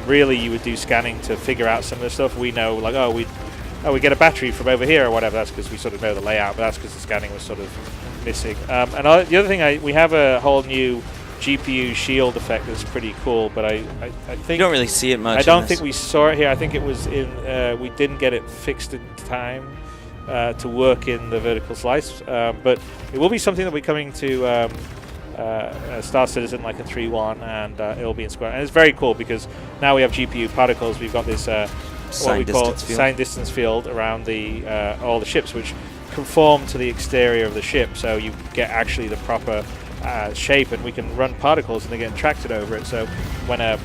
really you would do scanning to figure out some of the stuff. We know like we get a battery from over here or whatever. That's because we sort of know the layout, but that's because the scanning was sort of missing. And the other thing, we have a whole new GPU shield effect that's pretty cool, but I think you don't really see it much. I don't think we saw it here. I think it was in we didn't get it fixed in time to work in the vertical slice, but it will be something that we're coming to Star Citizen like a 3.1, and it'll be in Squadron, and it's very cool because now we have GPU particles. We've got this what we call sign distance field around the all the ships, which conform to the exterior of the ship, so you get actually the proper shape, and we can run particles and they get attracted over it. So when an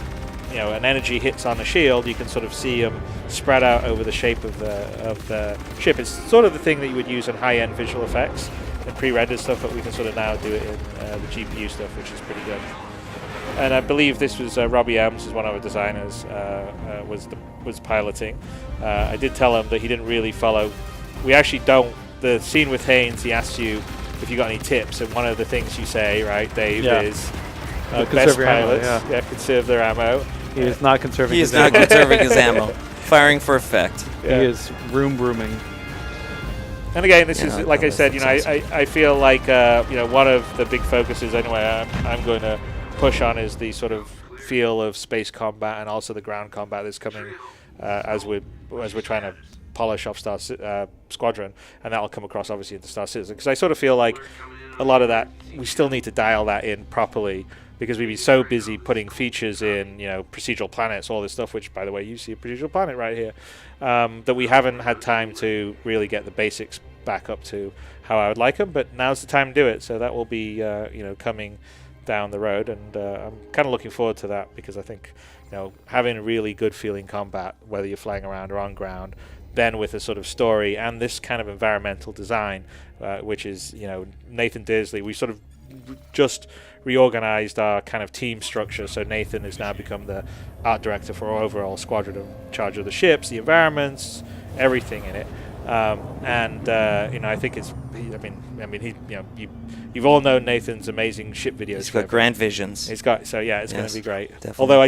energy hits on a shield, you can sort of see them spread out over the shape of the ship. It's sort of the thing that you would use in high-end visual effects and pre-rendered stuff, but we can sort of now do it in the GPU stuff, which is pretty good. And I believe this was Robbie Elms, is one of our designers, was piloting. I did tell him that he didn't really follow. We actually don't. The scene with Haynes, he asks you if you got any tips, and one of the things you say, right, Dave, is best pilots conserve their ammo. He is not conserving. He is not conserving his ammo. Firing for effect. Yeah. He is brooming. And again, this is like I said. I feel like one of the big focuses anyway. I'm going to push on is the sort of feel of space combat and also the ground combat that's coming as we're trying to polish off Squadron, and that'll come across obviously into Star Citizen, because I sort of feel like a lot of that we still need to dial that in properly, because we've been so busy putting features in, procedural planets, all this stuff, which by the way you see a procedural planet right here, that we haven't had time to really get the basics back up to how I would like them, but now's the time to do it. So that will be coming down the road, and I'm kind of looking forward to that, because I think having a really good feeling combat, whether you're flying around or on ground, then with a sort of story and this kind of environmental design, which is Nathan Dearsley, we sort of just reorganized our kind of team structure, so Nathan has now become the art director for our overall Squadron, in charge of the ships, the environments, everything in it. I think it's. You've all known Nathan's amazing ship videos. He's got grand visions. It's going to be great. Definitely. Although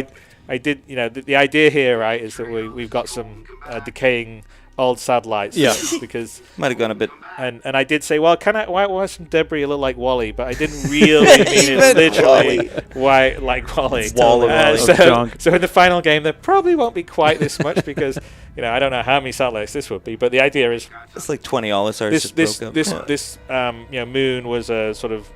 I did, the idea here, right, is that we've got some decaying old satellites. Yeah. Because might have gone a bit. And I did say, well, why some debris look like Wally? But I didn't really mean it literally. Why like Wally? So in the final game, there probably won't be quite this much, because I don't know how many satellites this would be. But the idea is it's like 20 Olisars. This moon was a sort of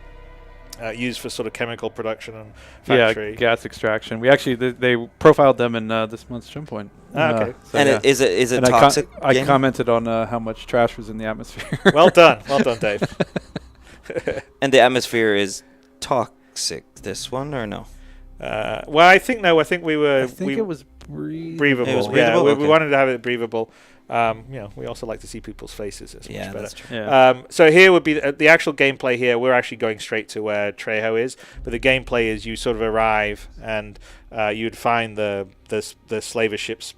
used for sort of chemical production and factory. Yeah, gas extraction. We actually they profiled them in this month's Jump Point. Okay. And is it and toxic? I commented on how much trash was in the atmosphere. Well done, Dave. And the atmosphere is toxic. This one or no? Well, I think no. I think we were. I think it was breathable. Breathable. It was breathable? Yeah, Okay. we wanted to have it breathable. We also like to see people's faces. It's much better. That's true. Yeah. So here would be the actual gameplay here. We're actually going straight to where Trejo is, but the gameplay is you sort of arrive and you'd find the slaver ships,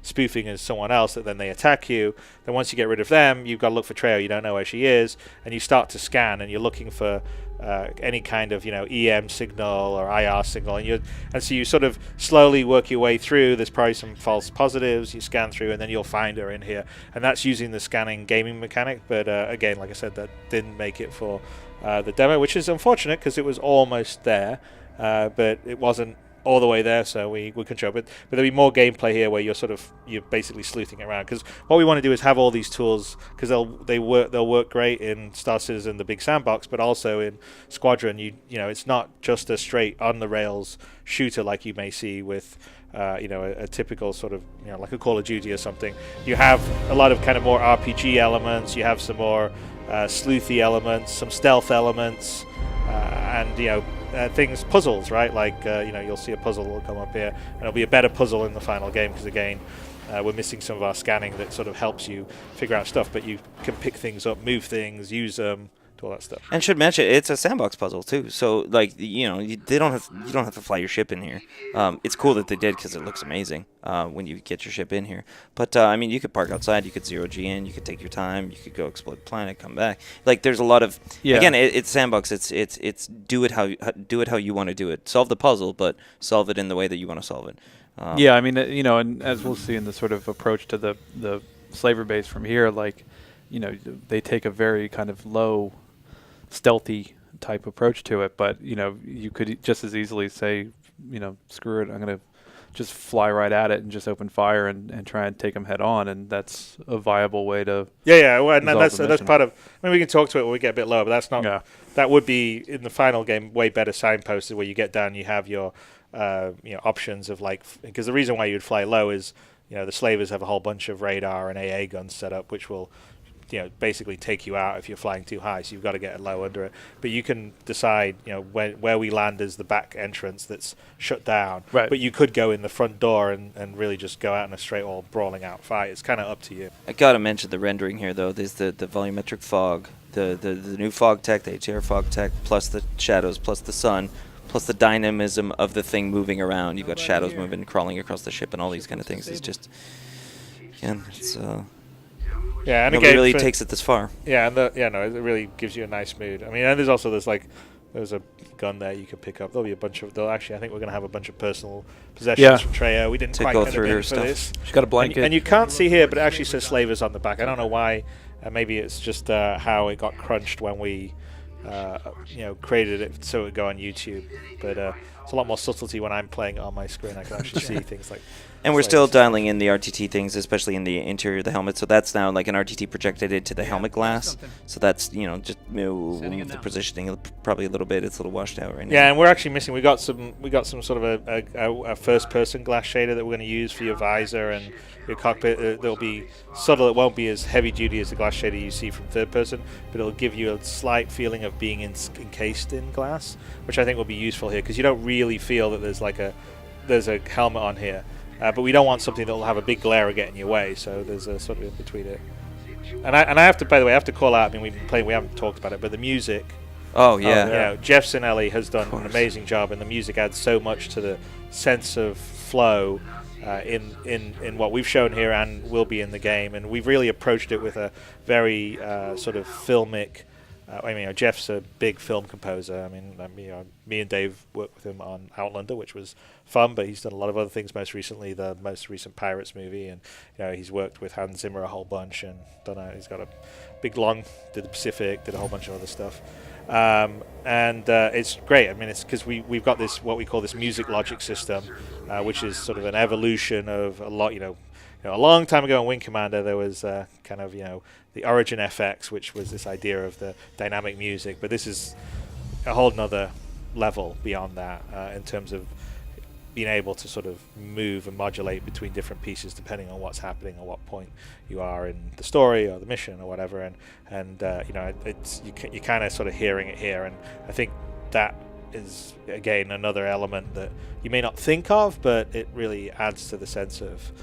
spoofing as someone else, that then they attack you. Then once you get rid of them, you've got to look for Trejo. You don't know where she is, and you start to scan, and you're looking for any kind of EM signal or IR signal, and so you sort of slowly work your way through. There's probably some false positives you scan through, and then you'll find her in here, and that's using the scanning gaming mechanic. But again, like I said, that didn't make it for the demo, which is unfortunate, because it was almost there, but it wasn't all the way there, so we can show it. But there'll be more gameplay here where you're basically sleuthing around, because what we want to do is have all these tools, because they'll work great in Star Citizen, the big sandbox, but also in Squadron. It's not just a straight on the rails shooter like you may see with a typical sort of like a Call of Duty or something. You have a lot of kind of more RPG elements. You have some more sleuthy elements, some stealth elements, and puzzles, right? Like you'll see a puzzle will come up here, and it'll be a better puzzle in the final game, because again, we're missing some of our scanning that sort of helps you figure out stuff, but you can pick things up, move things, use them, do all that stuff. And should mention, it's a sandbox puzzle too. So you don't have to fly your ship in here. It's cool that they did, because it looks amazing when you get your ship in here. But you could park outside, you could 0G in, you could take your time, you could go explore the planet, come back. Like there's a lot of again, it's sandbox. It's do it how you want to do it. Solve the puzzle, but solve it in the way that you want to solve it. And as we'll see in the sort of approach to the slaver base from here, they take a very kind of low, stealthy type approach to it, but you could just as easily say, screw it, I'm gonna just fly right at it and just open fire and try and take them head on, and that's a viable way to well, and that's part of. We can talk to it when we get a bit lower, but that's not. That would be in the final game way better signposted, where you get down, you have your options of because the reason why you'd fly low is the slavers have a whole bunch of radar and AA guns set up, which will basically take you out if you're flying too high, so you've got to get low under it. But you can decide, where we land is the back entrance that's shut down. Right. But you could go in the front door and really just go out in a straight all brawling out fight. It's kind of up to you. I gotta mention the rendering here, though. There's the volumetric fog, the new fog tech, the HDR fog tech, plus the shadows, plus the sun, plus the dynamism of the thing moving around. You've got shadows moving, crawling across the ship, and all these kind of things. It's just, again, it's yeah, and nobody again, really takes it this far. Yeah, and it really gives you a nice mood. I mean, and there's a gun there you can pick up. There'll be a bunch of. I think we're going to have a bunch of personal possessions from Treya. We didn't quite go get through a her bit for stuff. this. She's got a blanket. And you can't see here, but it actually says slavers on the back. I don't know why. Maybe it's just how it got crunched when we, created it so it would go on YouTube. But it's a lot more subtlety when I'm playing it on my screen. I can actually see things like. And we're still dialing in the RTT things, especially in the interior of the helmet. So that's now like an RTT projected into the helmet glass. So that's, just move the positioning probably a little bit. It's a little washed out right now. Yeah, and we're actually missing. We got some sort of a first-person glass shader that we're going to use for your visor and your cockpit. It'll be subtle. It won't be as heavy-duty as the glass shader you see from third-person, but it'll give you a slight feeling of being encased in glass, which I think will be useful here because you don't really feel that there's a helmet on here. But we don't want something that will have a big glare or get in your way, so there's a sort of in between it. And I have to, by the way, call out. I mean, we've been playing. We haven't talked about it, but the music. Oh yeah. Jeff Sinelli has done an amazing job, and the music adds so much to the sense of flow in what we've shown here and will be in the game. And we've really approached it with a very sort of filmic. Jeff's a big film composer. Me and Dave worked with him on Outlander, which was fun, but he's done a lot of other things. Most recently, the most recent Pirates movie, and he's worked with Hans Zimmer a whole bunch, and he's got a big long. Did the Pacific, did a whole bunch of other stuff, and it's great. I mean, it's because we've got this what we call this music logic system, which is sort of an evolution of a lot. A long time ago in Wing Commander, there was the Origin FX, which was this idea of the dynamic music. But this is a whole nother level beyond that in terms of being able to sort of move and modulate between different pieces depending on what's happening or what point you are in the story or the mission or whatever. And it's you're kind of sort of hearing it here. And I think that is, again, another element that you may not think of, but it really adds to the sense of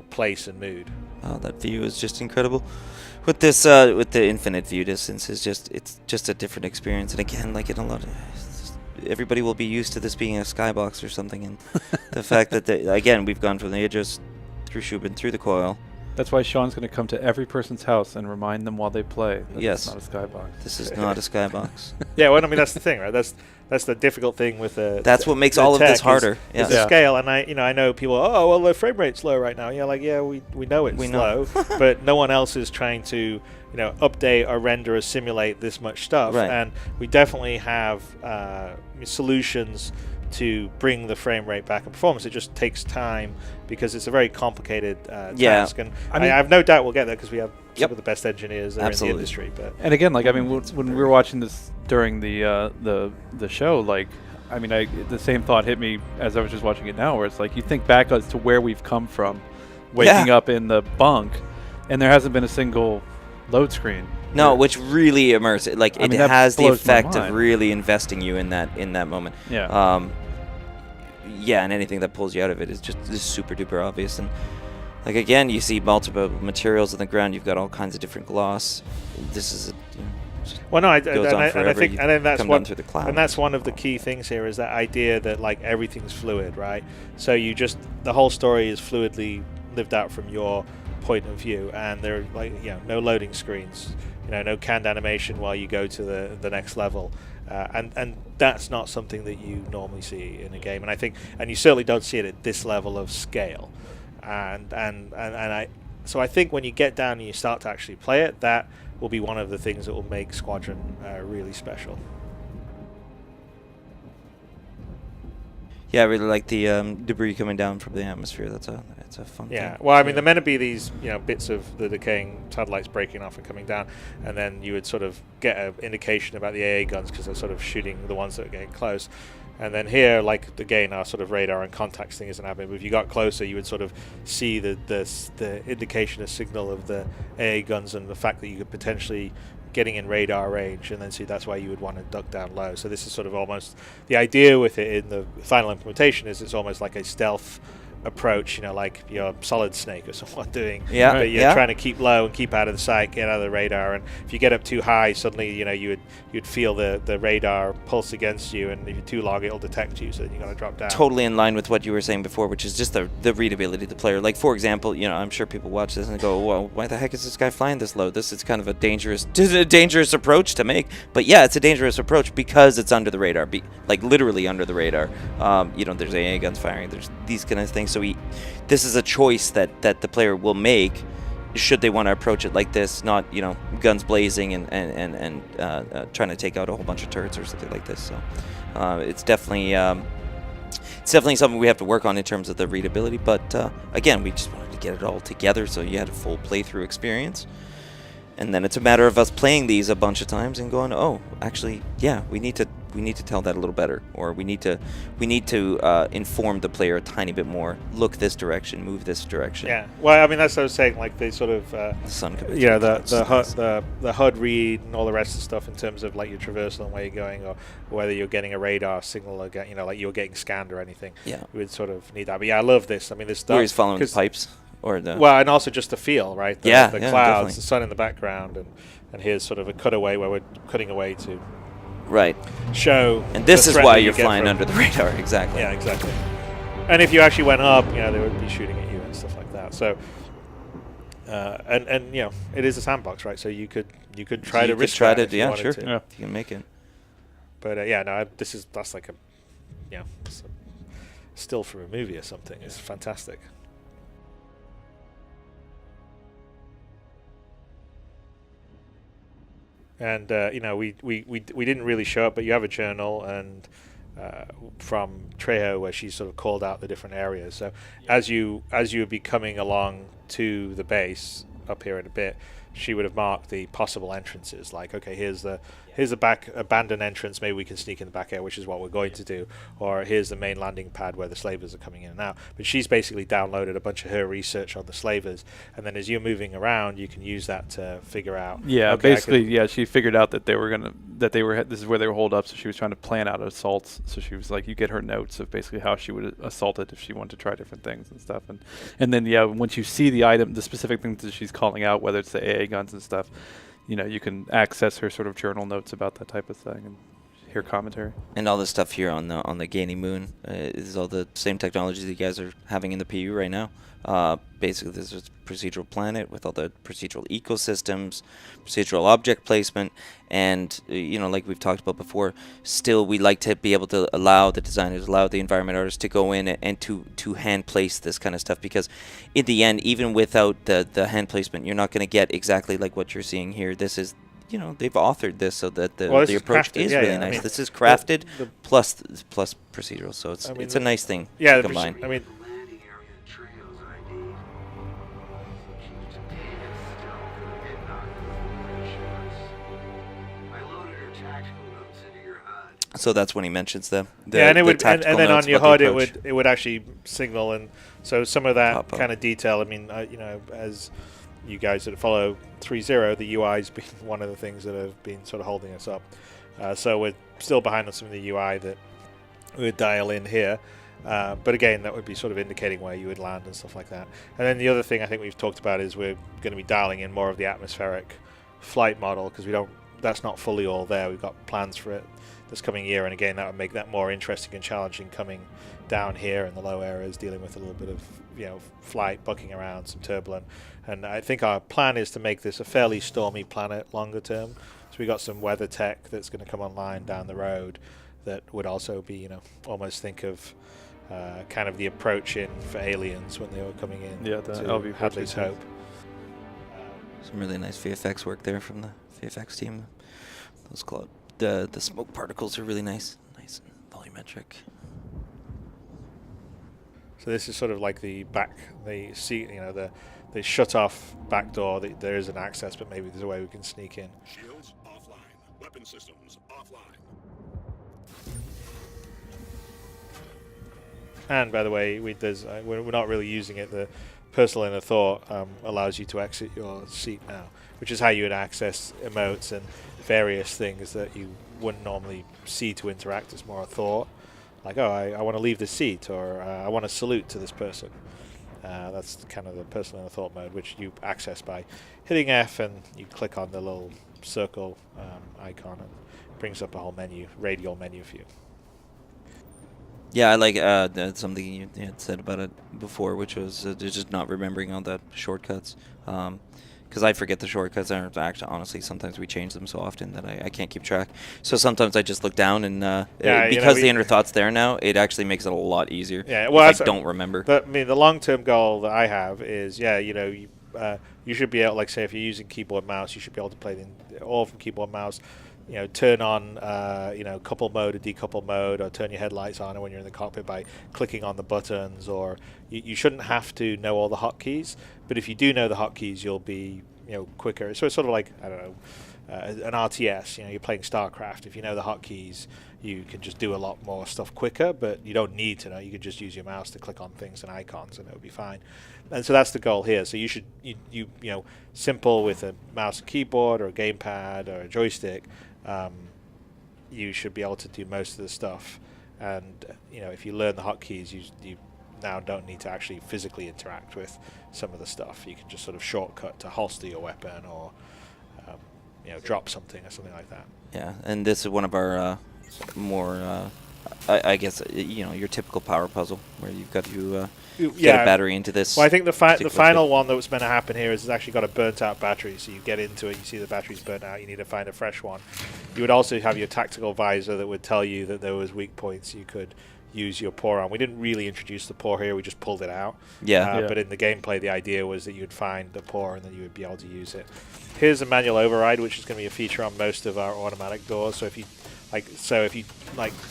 place and mood. Oh, that view is just incredible. With this, with the infinite view distance, it's just a different experience. And again, like in a lot of, everybody will be used to this being a skybox or something. And the fact that again, we've gone from the Idris through Shubin through the coil. That's why Sean's going to come to every person's house and remind them while they play that yes, it's not a skybox. This is not a skybox. Yeah, well, I mean that's the thing, right? That's the difficult thing with the. That's what makes all of this harder. Is the scale, and I know people. Oh, well, the frame rate's low right now. We know it's slow, but no one else is trying to update or render or simulate this much stuff, right. And we definitely have solutions to bring the frame rate back in performance. It just takes time because it's a very complicated task, and I have no doubt we'll get there because we have some of the best engineers that are in the industry. But and again, when we were watching this during the show, the same thought hit me as I was just watching it now, where it's like you think back as to where we've come from, waking up in the bunk, and there hasn't been a single load screen. No, which really immerses. It has the effect of really investing you in that moment. Yeah. And anything that pulls you out of it is super duper obvious. And again, you see multiple materials on the ground. You've got all kinds of different gloss. This is I think that's one of the key things here is that idea that everything's fluid, right? So the whole story is fluidly lived out from your point of view, and there are no loading screens, no canned animation while you go to the next level, and that's not something that you normally see in a game, and you certainly don't see it at this level of scale, so I think when you get down and you start to actually play it, that will be one of the things that will make Squadron really special. Yeah, I really like the debris coming down from the atmosphere. That's a fun thing. Yeah, well, I mean, there meant to be these bits of the decaying satellites breaking off and coming down, and then you would sort of get an indication about the AA guns because they're sort of shooting the ones that are getting close. And then here, like again, our sort of radar and contacts thing isn't happening. But if you got closer, you would sort of see the indication, a signal of the AA guns, and the fact that you could potentially getting in radar range, and then see that's why you would want to duck down low. So this is sort of almost the idea with it in the final implementation is it's almost like a stealth approach, like your Solid Snake or someone doing. Yeah, but you're trying to keep low and keep out of the sight, get out of the radar. And if you get up too high, suddenly you'd feel the radar pulse against you, and if you're too long, it'll detect you. So then you got to drop down. Totally in line with what you were saying before, which is just the readability of the player. Like for example, I'm sure people watch this and go, "Well, why the heck is this guy flying this low? This is kind of a dangerous approach to make." But yeah, it's a dangerous approach because it's under the radar, like literally under the radar. There's AA guns firing. There's these kind of things. So this is a choice that the player will make should they want to approach it like this, not guns blazing and trying to take out a whole bunch of turrets or something like this. So it's definitely something we have to work on in terms of the readability. But again, we just wanted to get it all together so you had a full playthrough experience. And then it's a matter of us playing these a bunch of times and going, oh, actually, yeah, we need to tell that a little better, or we need to inform the player a tiny bit more. Look this direction, move this direction. Yeah. Well, I mean that's what I was saying. Like they sort of, the sun the HUD read and all the rest of the stuff in terms of like your traversal and where you're going, or whether you're getting a radar signal or like you're getting scanned or anything. Yeah. We would sort of need that. But yeah, I love this. I mean, this stuff. Where he's following the pipes. Well, and also just the feel, right? The clouds, definitely. the sun in the background, and here's sort of a cutaway where we're cutting away to show. And this is why you're flying under the radar, exactly. Yeah, exactly. And if you actually went up, they would be shooting at you and stuff like that. So, and it is a sandbox, right? So you could try to risk it. Yeah, sure. Yeah. You can make it. But that's like it's a still from a movie or something. It's fantastic. And we didn't really show up, but you have a journal and from Trejo where she sort of called out the different areas. So as you would be coming along to the base up here in a bit, she would have marked the possible entrances. Like, okay, here's the back abandoned entrance. Maybe we can sneak in the back air, which is what we're going to do. Or here's the main landing pad where the slavers are coming in and out. But she's basically downloaded a bunch of her research on the slavers, and then as you're moving around, you can use that to figure out. Yeah, okay, basically, she figured out that this is where they were holed up. So she was trying to plan out assaults. So she was like, you get her notes of basically how she would assault it if she wanted to try different things and stuff. And then once you see the specific things that she's calling out, whether it's the AA guns and stuff, you can access her sort of journal notes about that type of thing and hear commentary. And all the stuff here on the Gainy Moon is all the same technologies that you guys are having in the PU right now. Basically, this is a procedural planet with all the procedural ecosystems, procedural object placement, and like we've talked about before, still we like to be able to allow the designers, allow the environment artists to go in and to hand place this kind of stuff, because in the end, even without the hand placement, you're not going to get exactly like what you're seeing here. This is they've authored this so that the approach crafted, is really nice. I mean, this is crafted plus procedural, so it's a nice thing to combine. So that's when he mentions them. And then on your HUD it would actually signal, and so some of that kind of detail. I mean, as you guys that follow 3.0, the UI has been one of the things that have been sort of holding us up. So we're still behind on some of the UI that we would dial in here. But again, that would be sort of indicating where you would land and stuff like that. And then the other thing I think we've talked about is we're going to be dialing in more of the atmospheric flight model, because that's not fully all there. We've got plans for it this coming year, and again, that would make that more interesting and challenging coming down here in the low areas, dealing with a little bit of flight, bucking around, some turbulent. And I think our plan is to make this a fairly stormy planet longer term. So we got some weather tech that's going to come online down the road that would also be, almost think of kind of the approach in for Aliens when they were coming in. Yeah, the LV Hadley's Hope. Some really nice VFX work there from the VFX team. The smoke particles are really nice and volumetric. So this is sort of like the shut off back door. There is an access, but maybe there's a way we can sneak in. Shields offline. Weapon systems offline. And by the way, we're not really using it. The personal inner thought allows you to exit your seat now, which is how you would access emotes and various things that you wouldn't normally see to interact. It's more a thought, like, oh, I want to leave the seat, or I want to salute to this person. That's kind of the personal inner thought mode, which you access by hitting F, and you click on the little circle icon, and it brings up a whole menu, radial menu for you. Yeah, I like something you had said about it before, which was just not remembering all that shortcuts. Because I forget the shortcuts. Actually, honestly, sometimes we change them so often that I can't keep track. So sometimes I just look down, and because the inner thought's there now, it actually makes it a lot easier. Yeah, well, if I don't remember. But I mean, the long-term goal that I have is, you should be able, like, say, if you're using keyboard mouse, you should be able to play all from keyboard mouse. Turn on, couple mode or decouple mode, or turn your headlights on when you're in the cockpit by clicking on the buttons. Or you shouldn't have to know all the hotkeys, but if you do know the hotkeys, you'll be, quicker. So it's sort of like, I don't know, an RTS. You're playing StarCraft. If you know the hotkeys, you can just do a lot more stuff quicker, but you don't need to know. You could just use your mouse to click on things and icons, and it would be fine. And so that's the goal here. So you should, simple with a mouse and keyboard or a gamepad or a joystick. You should be able to do most of the stuff, and if you learn the hotkeys, you now don't need to actually physically interact with some of the stuff. You can just sort of shortcut to holster your weapon, or drop something or something like that. Yeah, and this is one of our more, I guess, your typical power puzzle where you've got to get a battery into this. Well, I think the final one that was meant to happen here is it's actually got a burnt-out battery. So you get into it, you see the battery's burnt out, you need to find a fresh one. You would also have your tactical visor that would tell you that there was weak points you could use your paw on. We didn't really introduce the paw here, we just pulled it out. But in the gameplay, the idea was that you would find the paw and then you would be able to use it. Here's a manual override, which is going to be a feature on most of our automatic doors. So if you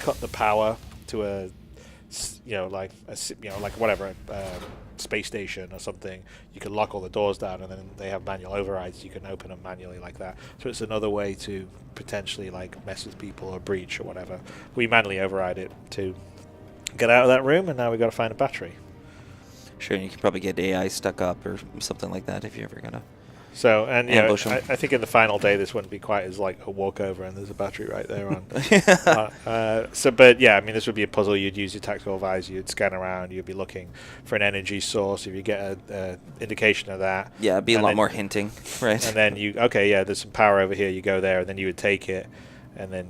cut the power to a space station or something, you can lock all the doors down, and then they have manual overrides. You can open them manually like that. So it's another way to potentially mess with people or breach or whatever. We manually override it to get out of that room, and now we've got to find a battery. Sure, you can probably get AI stuck up or something like that if you're ever gonna. So, and I think in the final day this wouldn't be quite as like a walkover, and there's a battery right there on. But yeah, I mean, this would be a puzzle. You'd use your tactical visor, you'd scan around, you'd be looking for an energy source. If you get an indication of that, it'd be a lot more hinting, right? And then there's some power over here. You go there, and then you would take it, and then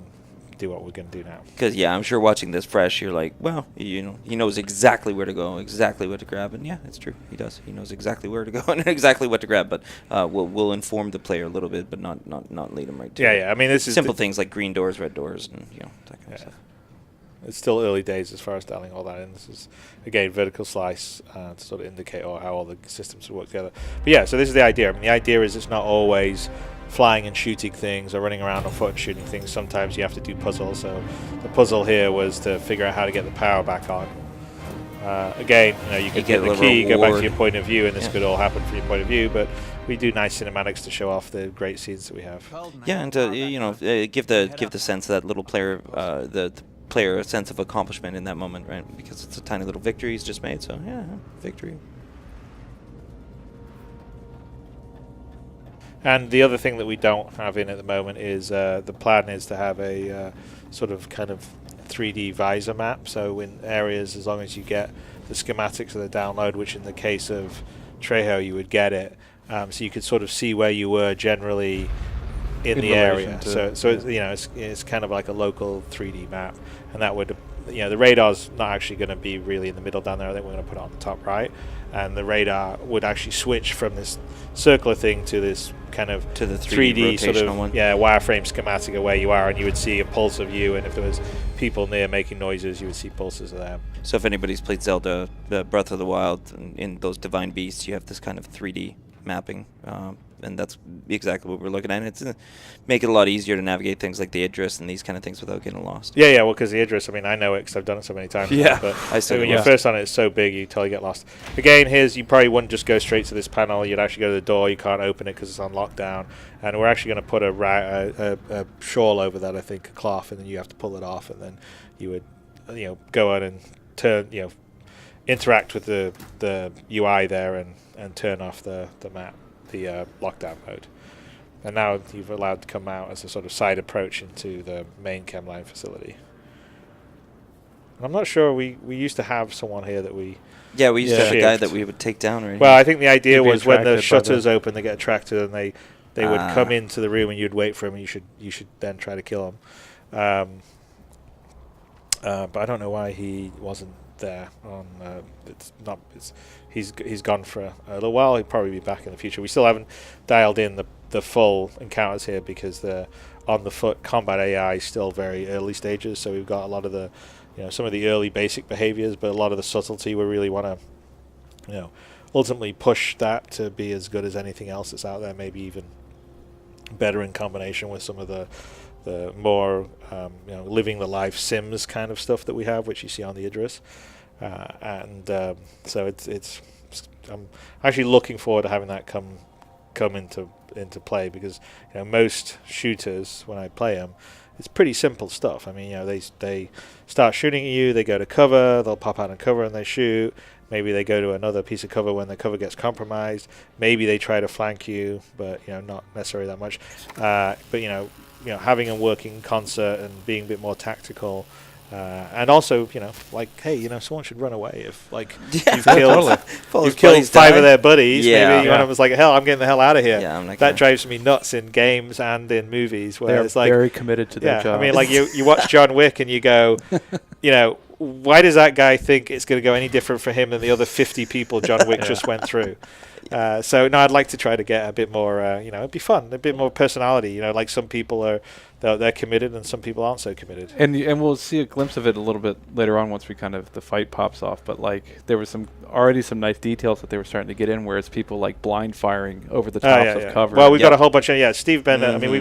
do what we're going to do now. Because I'm sure watching this fresh, you're like, well, he knows exactly where to go, exactly what to grab, and yeah, it's true, he does. He knows exactly where to go and exactly what to grab, but we'll inform the player a little bit, but not lead him right to it. Yeah. I mean, this is simple things like green doors, red doors, and that kind of stuff. It's still early days as far as dialing all that in. This is, again, vertical slice to sort of indicate how all the systems work together. But yeah, so this is the idea. I mean, the idea is it's not always flying and shooting things or running around on foot and shooting things. Sometimes you have to do puzzles. So the puzzle here was to figure out how to get the power back on. Again, you could get the key, go back to your point of view, and this could all happen from your point of view. But we do nice cinematics to show off the great scenes that we have. Yeah, and to give the sense that little player, the player a sense of accomplishment in that moment, right? Because it's a tiny little victory he's just made. So yeah, victory. And the other thing that we don't have in at the moment is the plan is to have a sort of kind of 3D visor map. So in areas, as long as you get the schematics of the download, which in the case of Trejo you would get it, so you could sort of see where you were generally in the area. So it's kind of like a local 3D map, and that would the radar's not actually going to be really in the middle down there. I think we're going to put it on the top right, and the radar would actually switch from this circular thing to this kind of to the 3D sort of one. Wireframe schematic of where you are, and you would see a pulse of you, and if there was people near making noises, you would see pulses of them. So if anybody's played Zelda Breath of the Wild, in those Divine Beasts, you have this kind of 3D mapping, and that's exactly what we're looking at. It's make it a lot easier to navigate things like the address and these kind of things without getting lost. Yeah, well, because the address, I mean, I know it because I've done it so many times. Yeah, but when you're first on it, it's so big, you totally get lost. Again, you probably wouldn't just go straight to this panel. You'd actually go to the door. You can't open it because it's on lockdown. And we're actually going to put a shawl over that, I think, a cloth, and then you have to pull it off, and then you would, go out and turn, interact with the UI there and turn off the map, the lockdown mode. And now you've allowed to come out as a sort of side approach into the main chemline facility. And I'm not sure, we used to have someone here that we... Yeah, we used to have a guy shift. that we would take down right Well, here. I think the idea You'd be was when the attracted by shutters open, they get attracted, and they would come into the room, and you'd wait for him, and you should then try to kill him. But I don't know why he wasn't there. He's gone for a little while. He'll probably be back in the future. We still haven't dialed in the full encounters here because the on the foot combat AI is still very early stages. So we've got a lot of the some of the early basic behaviors, but a lot of the subtlety we really want to ultimately push that to be as good as anything else that's out there, maybe even better in combination with some of the more living the life Sims kind of stuff that we have, which you see on the Idris, so it's I'm actually looking forward to having that come into play, because most shooters, when I play them, it's pretty simple stuff. I mean, they start shooting at you, they go to cover, they'll pop out of cover and they shoot. Maybe they go to another piece of cover when the cover gets compromised. Maybe they try to flank you, but not necessarily that much. But having them working in concert and being a bit more tactical, and also hey, someone should run away if you've killed 5 of their buddies. Maybe one of them was like, hell, I'm getting the hell out of here. Yeah, that drives me nuts in games and in movies where They're it's like very committed to their job. I mean, you watch John Wick and you go, why does that guy think it's going to go any different for him than the other 50 people John Wick just went through? So no, I'd like to try to get a bit more, it'd be fun, a bit more personality. Like some people they're committed and some people aren't so committed. And we'll see a glimpse of it a little bit later on once we the fight pops off. But there was already some nice details that they were starting to get in, where it's people blind firing over the tops of cover. Well, we've got a whole bunch of Steve Bender. I mean,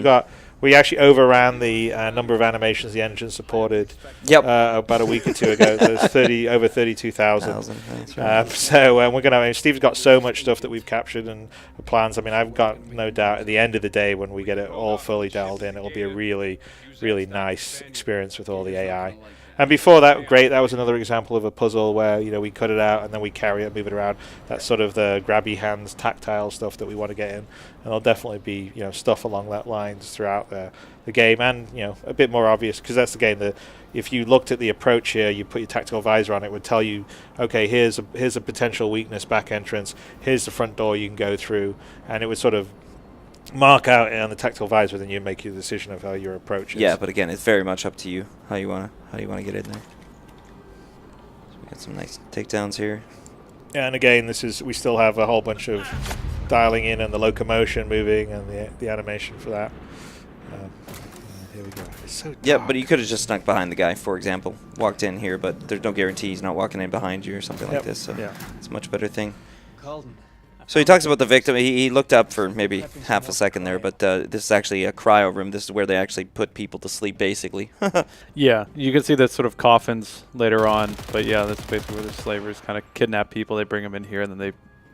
we actually overran the number of animations the engine supported. About a week or two ago. There's over 32,000. Right. So we're gonna. Steve's got so much stuff that we've captured and plans. I mean, I've got no doubt at the end of the day, when we get it all fully dialed in, it'll be a really, really nice experience with all the AI. And before that, great. That was another example of a puzzle where we cut it out and then we carry it, move it around. That's sort of the grabby hands, tactile stuff that we want to get in. And there'll definitely be stuff along that lines throughout the game, and a bit more obvious, because that's the game that if you looked at the approach here, you put your tactical visor on, it would tell you, okay, here's a potential weakness, back entrance. Here's the front door you can go through, and it would sort of mark out on the tactile visor, then you make your decision of how your approach is. Yeah, but again, it's very much up to you how you wanna get in there. So we got some nice takedowns here. Yeah, and again, we still have a whole bunch of dialing in and the locomotion moving and the animation for that. Here we go. It's so dark. Yeah, but you could have just snuck behind the guy, for example, walked in here, but there's no guarantee he's not walking in behind you or something like this. So it's a much better thing. So he talks about the victim. He looked up for maybe half a second there, but this is actually a cryo room. This is where they actually put people to sleep, basically. Yeah, you can see the sort of coffins later on, but yeah, that's basically where the slavers kind of kidnap people. They bring them in here, and then they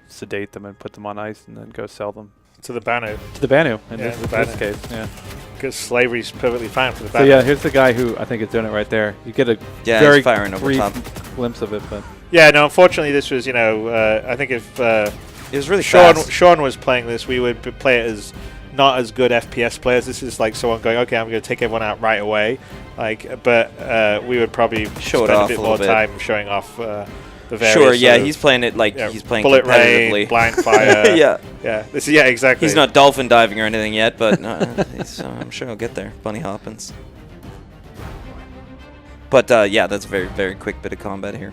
sedate them and put them on ice, and then go sell them. To the Banu. To the Banu, in this case, yeah. Because slavery's perfectly fine for the So Banu. yeah, here's the guy who I think is doing it right there. You get a very brief glimpse of it, but... Yeah, no, unfortunately this was, I think if... it was really Sean was playing this, we would play it as not as good FPS players. This is like someone going, okay, I'm going to take everyone out right away. But we would probably spend a bit more time showing off the various. Sure, yeah, he's playing it like he's playing bullet competitively. rain, blind fire. Yeah, exactly. He's not dolphin diving or anything yet, but I'm sure he'll get there. Bunny hoppins. But that's a very, very quick bit of combat here,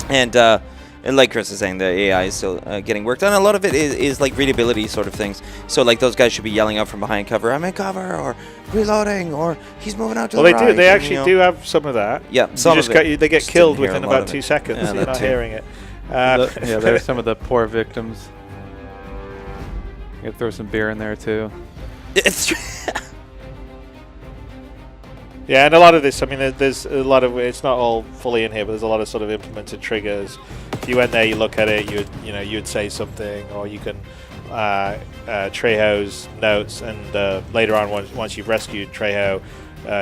and like Chris is saying, the AI is still getting worked on. A lot of it is like readability sort of things. So like those guys should be yelling out from behind cover, I'm in cover, or reloading, or he's moving out to the right. Well, they actually do have some of that. Yeah, they get killed within about 2 seconds. Yeah, you're not hearing it. There's some of the poor victims. You gotta throw some beer in there too. Yeah, and a lot of this, I mean, there's a lot of, it's not all fully in here, but there's a lot of sort of implemented triggers. If you went there, you look at it, you'd say something, or you can Trejo's notes, and later on, once you've rescued Trejo,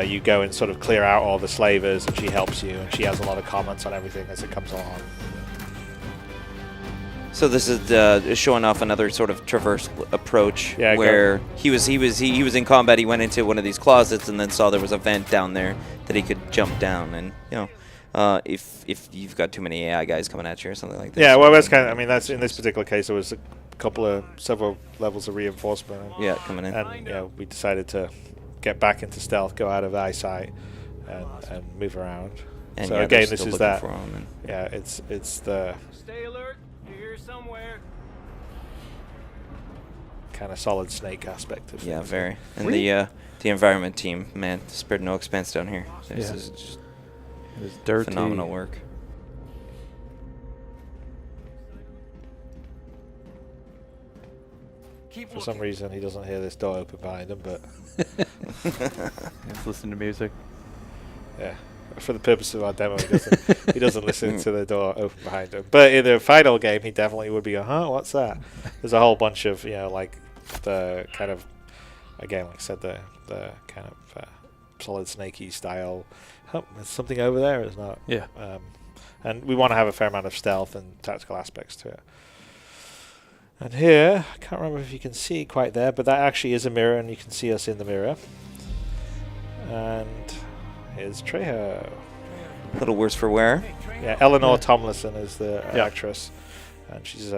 you go and sort of clear out all the slavers, and she helps you, and she has a lot of comments on everything as it comes along. So this is showing off another sort of traverse approach, Yeah, where he was in combat. He went into one of these closets and then saw there was a vent down there that he could jump down. And if you've got too many AI guys coming at you or something like that. Yeah, well, that's kind of. I mean, that's in this particular case, there was several levels of reinforcement. Yeah, coming in. And we decided to get back into stealth, go out of eyesight, and move around. And so yeah, again, they're this still is looking that. for him, Yeah, it's the Stay alert. You're here somewhere. kind of Solid Snake aspect of Yeah, things. very. And the environment team, man, spared no expense down here. This Yeah. is just It was dirty. phenomenal work. Keep For some reason, he doesn't hear this door open behind him, but Let's listen to music. yeah, for the purpose of our demo, he doesn't listen to the door open behind him. But in the final game, he definitely would be going, huh, what's that? There's a whole bunch of, like the kind of, again, like I said, the kind of Solid Snakey style. Oh, there's something over there, isn't it? Yeah. And we want to have a fair amount of stealth and tactical aspects to it. And here, I can't remember if you can see quite there, but that actually is a mirror, and you can see us in the mirror. And here's Trejo. A little worse for wear. Yeah, Eleanor Tomlinson is the actress, and she's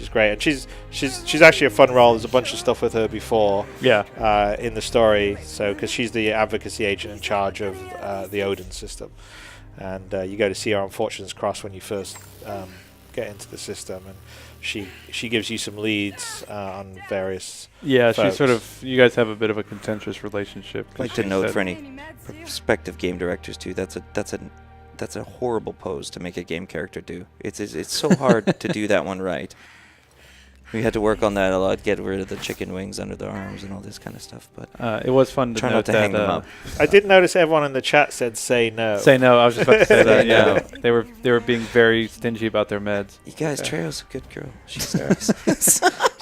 great, and she's actually a fun role. There's a bunch of stuff with her before, in the story. So because she's the advocacy agent in charge of the Odin system, and you go to see her on Fortune's Cross when you first get into the system, and she gives you some leads on various. Yeah, folks. she's sort of. You guys have a bit of a contentious relationship. I'd like to note for any prospective game directors too. That's a horrible pose to make a game character do. It's so hard to do that one right. We had to work on that a lot, get rid of the chicken wings under the arms and all this kind of stuff. But it was fun to try note not to that, hang them up. I did notice everyone in the chat said "say no." Say no. I was just about to say that. Say Yeah, no. they were being very stingy about their meds. You guys, Trejo's a good girl. She's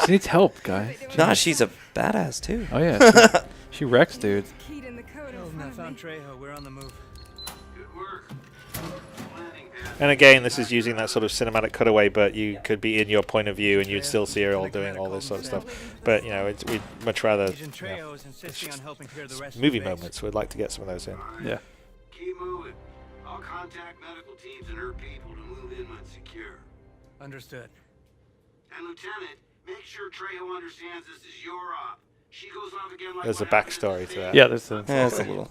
She needs help, guys. Nah, she's a badass too. Oh yeah, she wrecks dudes. I found Trejo. We're on the move. Good work. And again, this is using that sort of cinematic cutaway, but you could be in your point of view and you'd still see her all doing all this sort of stuff. But we'd much rather movie moments. We'd like to get some of those in. Yeah. Keep moving. I'll contact medical teams and her people to move in when secure. Understood. And Lieutenant, make sure Trejo understands this is your op. She goes off again like There's a what happened backstory to that. Yeah, there's a little.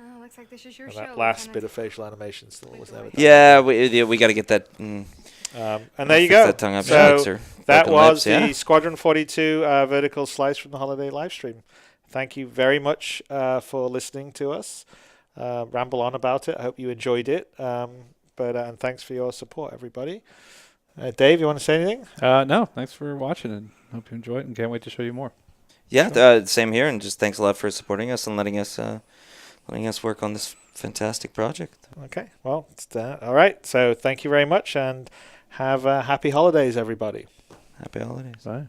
Oh, looks like this is your And show. that last Lieutenant. bit of facial animation still was never done. Yeah, we got to get that. And there you fix go. that tongue up So shots or that broken was lips, yeah. the Squadron 42 vertical slice from the holiday live stream. Thank you very much for listening to us ramble on about it. I hope you enjoyed it. And thanks for your support, everybody. Dave, you want to say anything? No, thanks for watching and hope you enjoy it and can't wait to show you more. Yeah, same here, and just thanks a lot for supporting us and letting us work on this fantastic project. Okay, well, it's that. All right. So thank you very much, and have happy holidays, everybody. Happy holidays. Bye.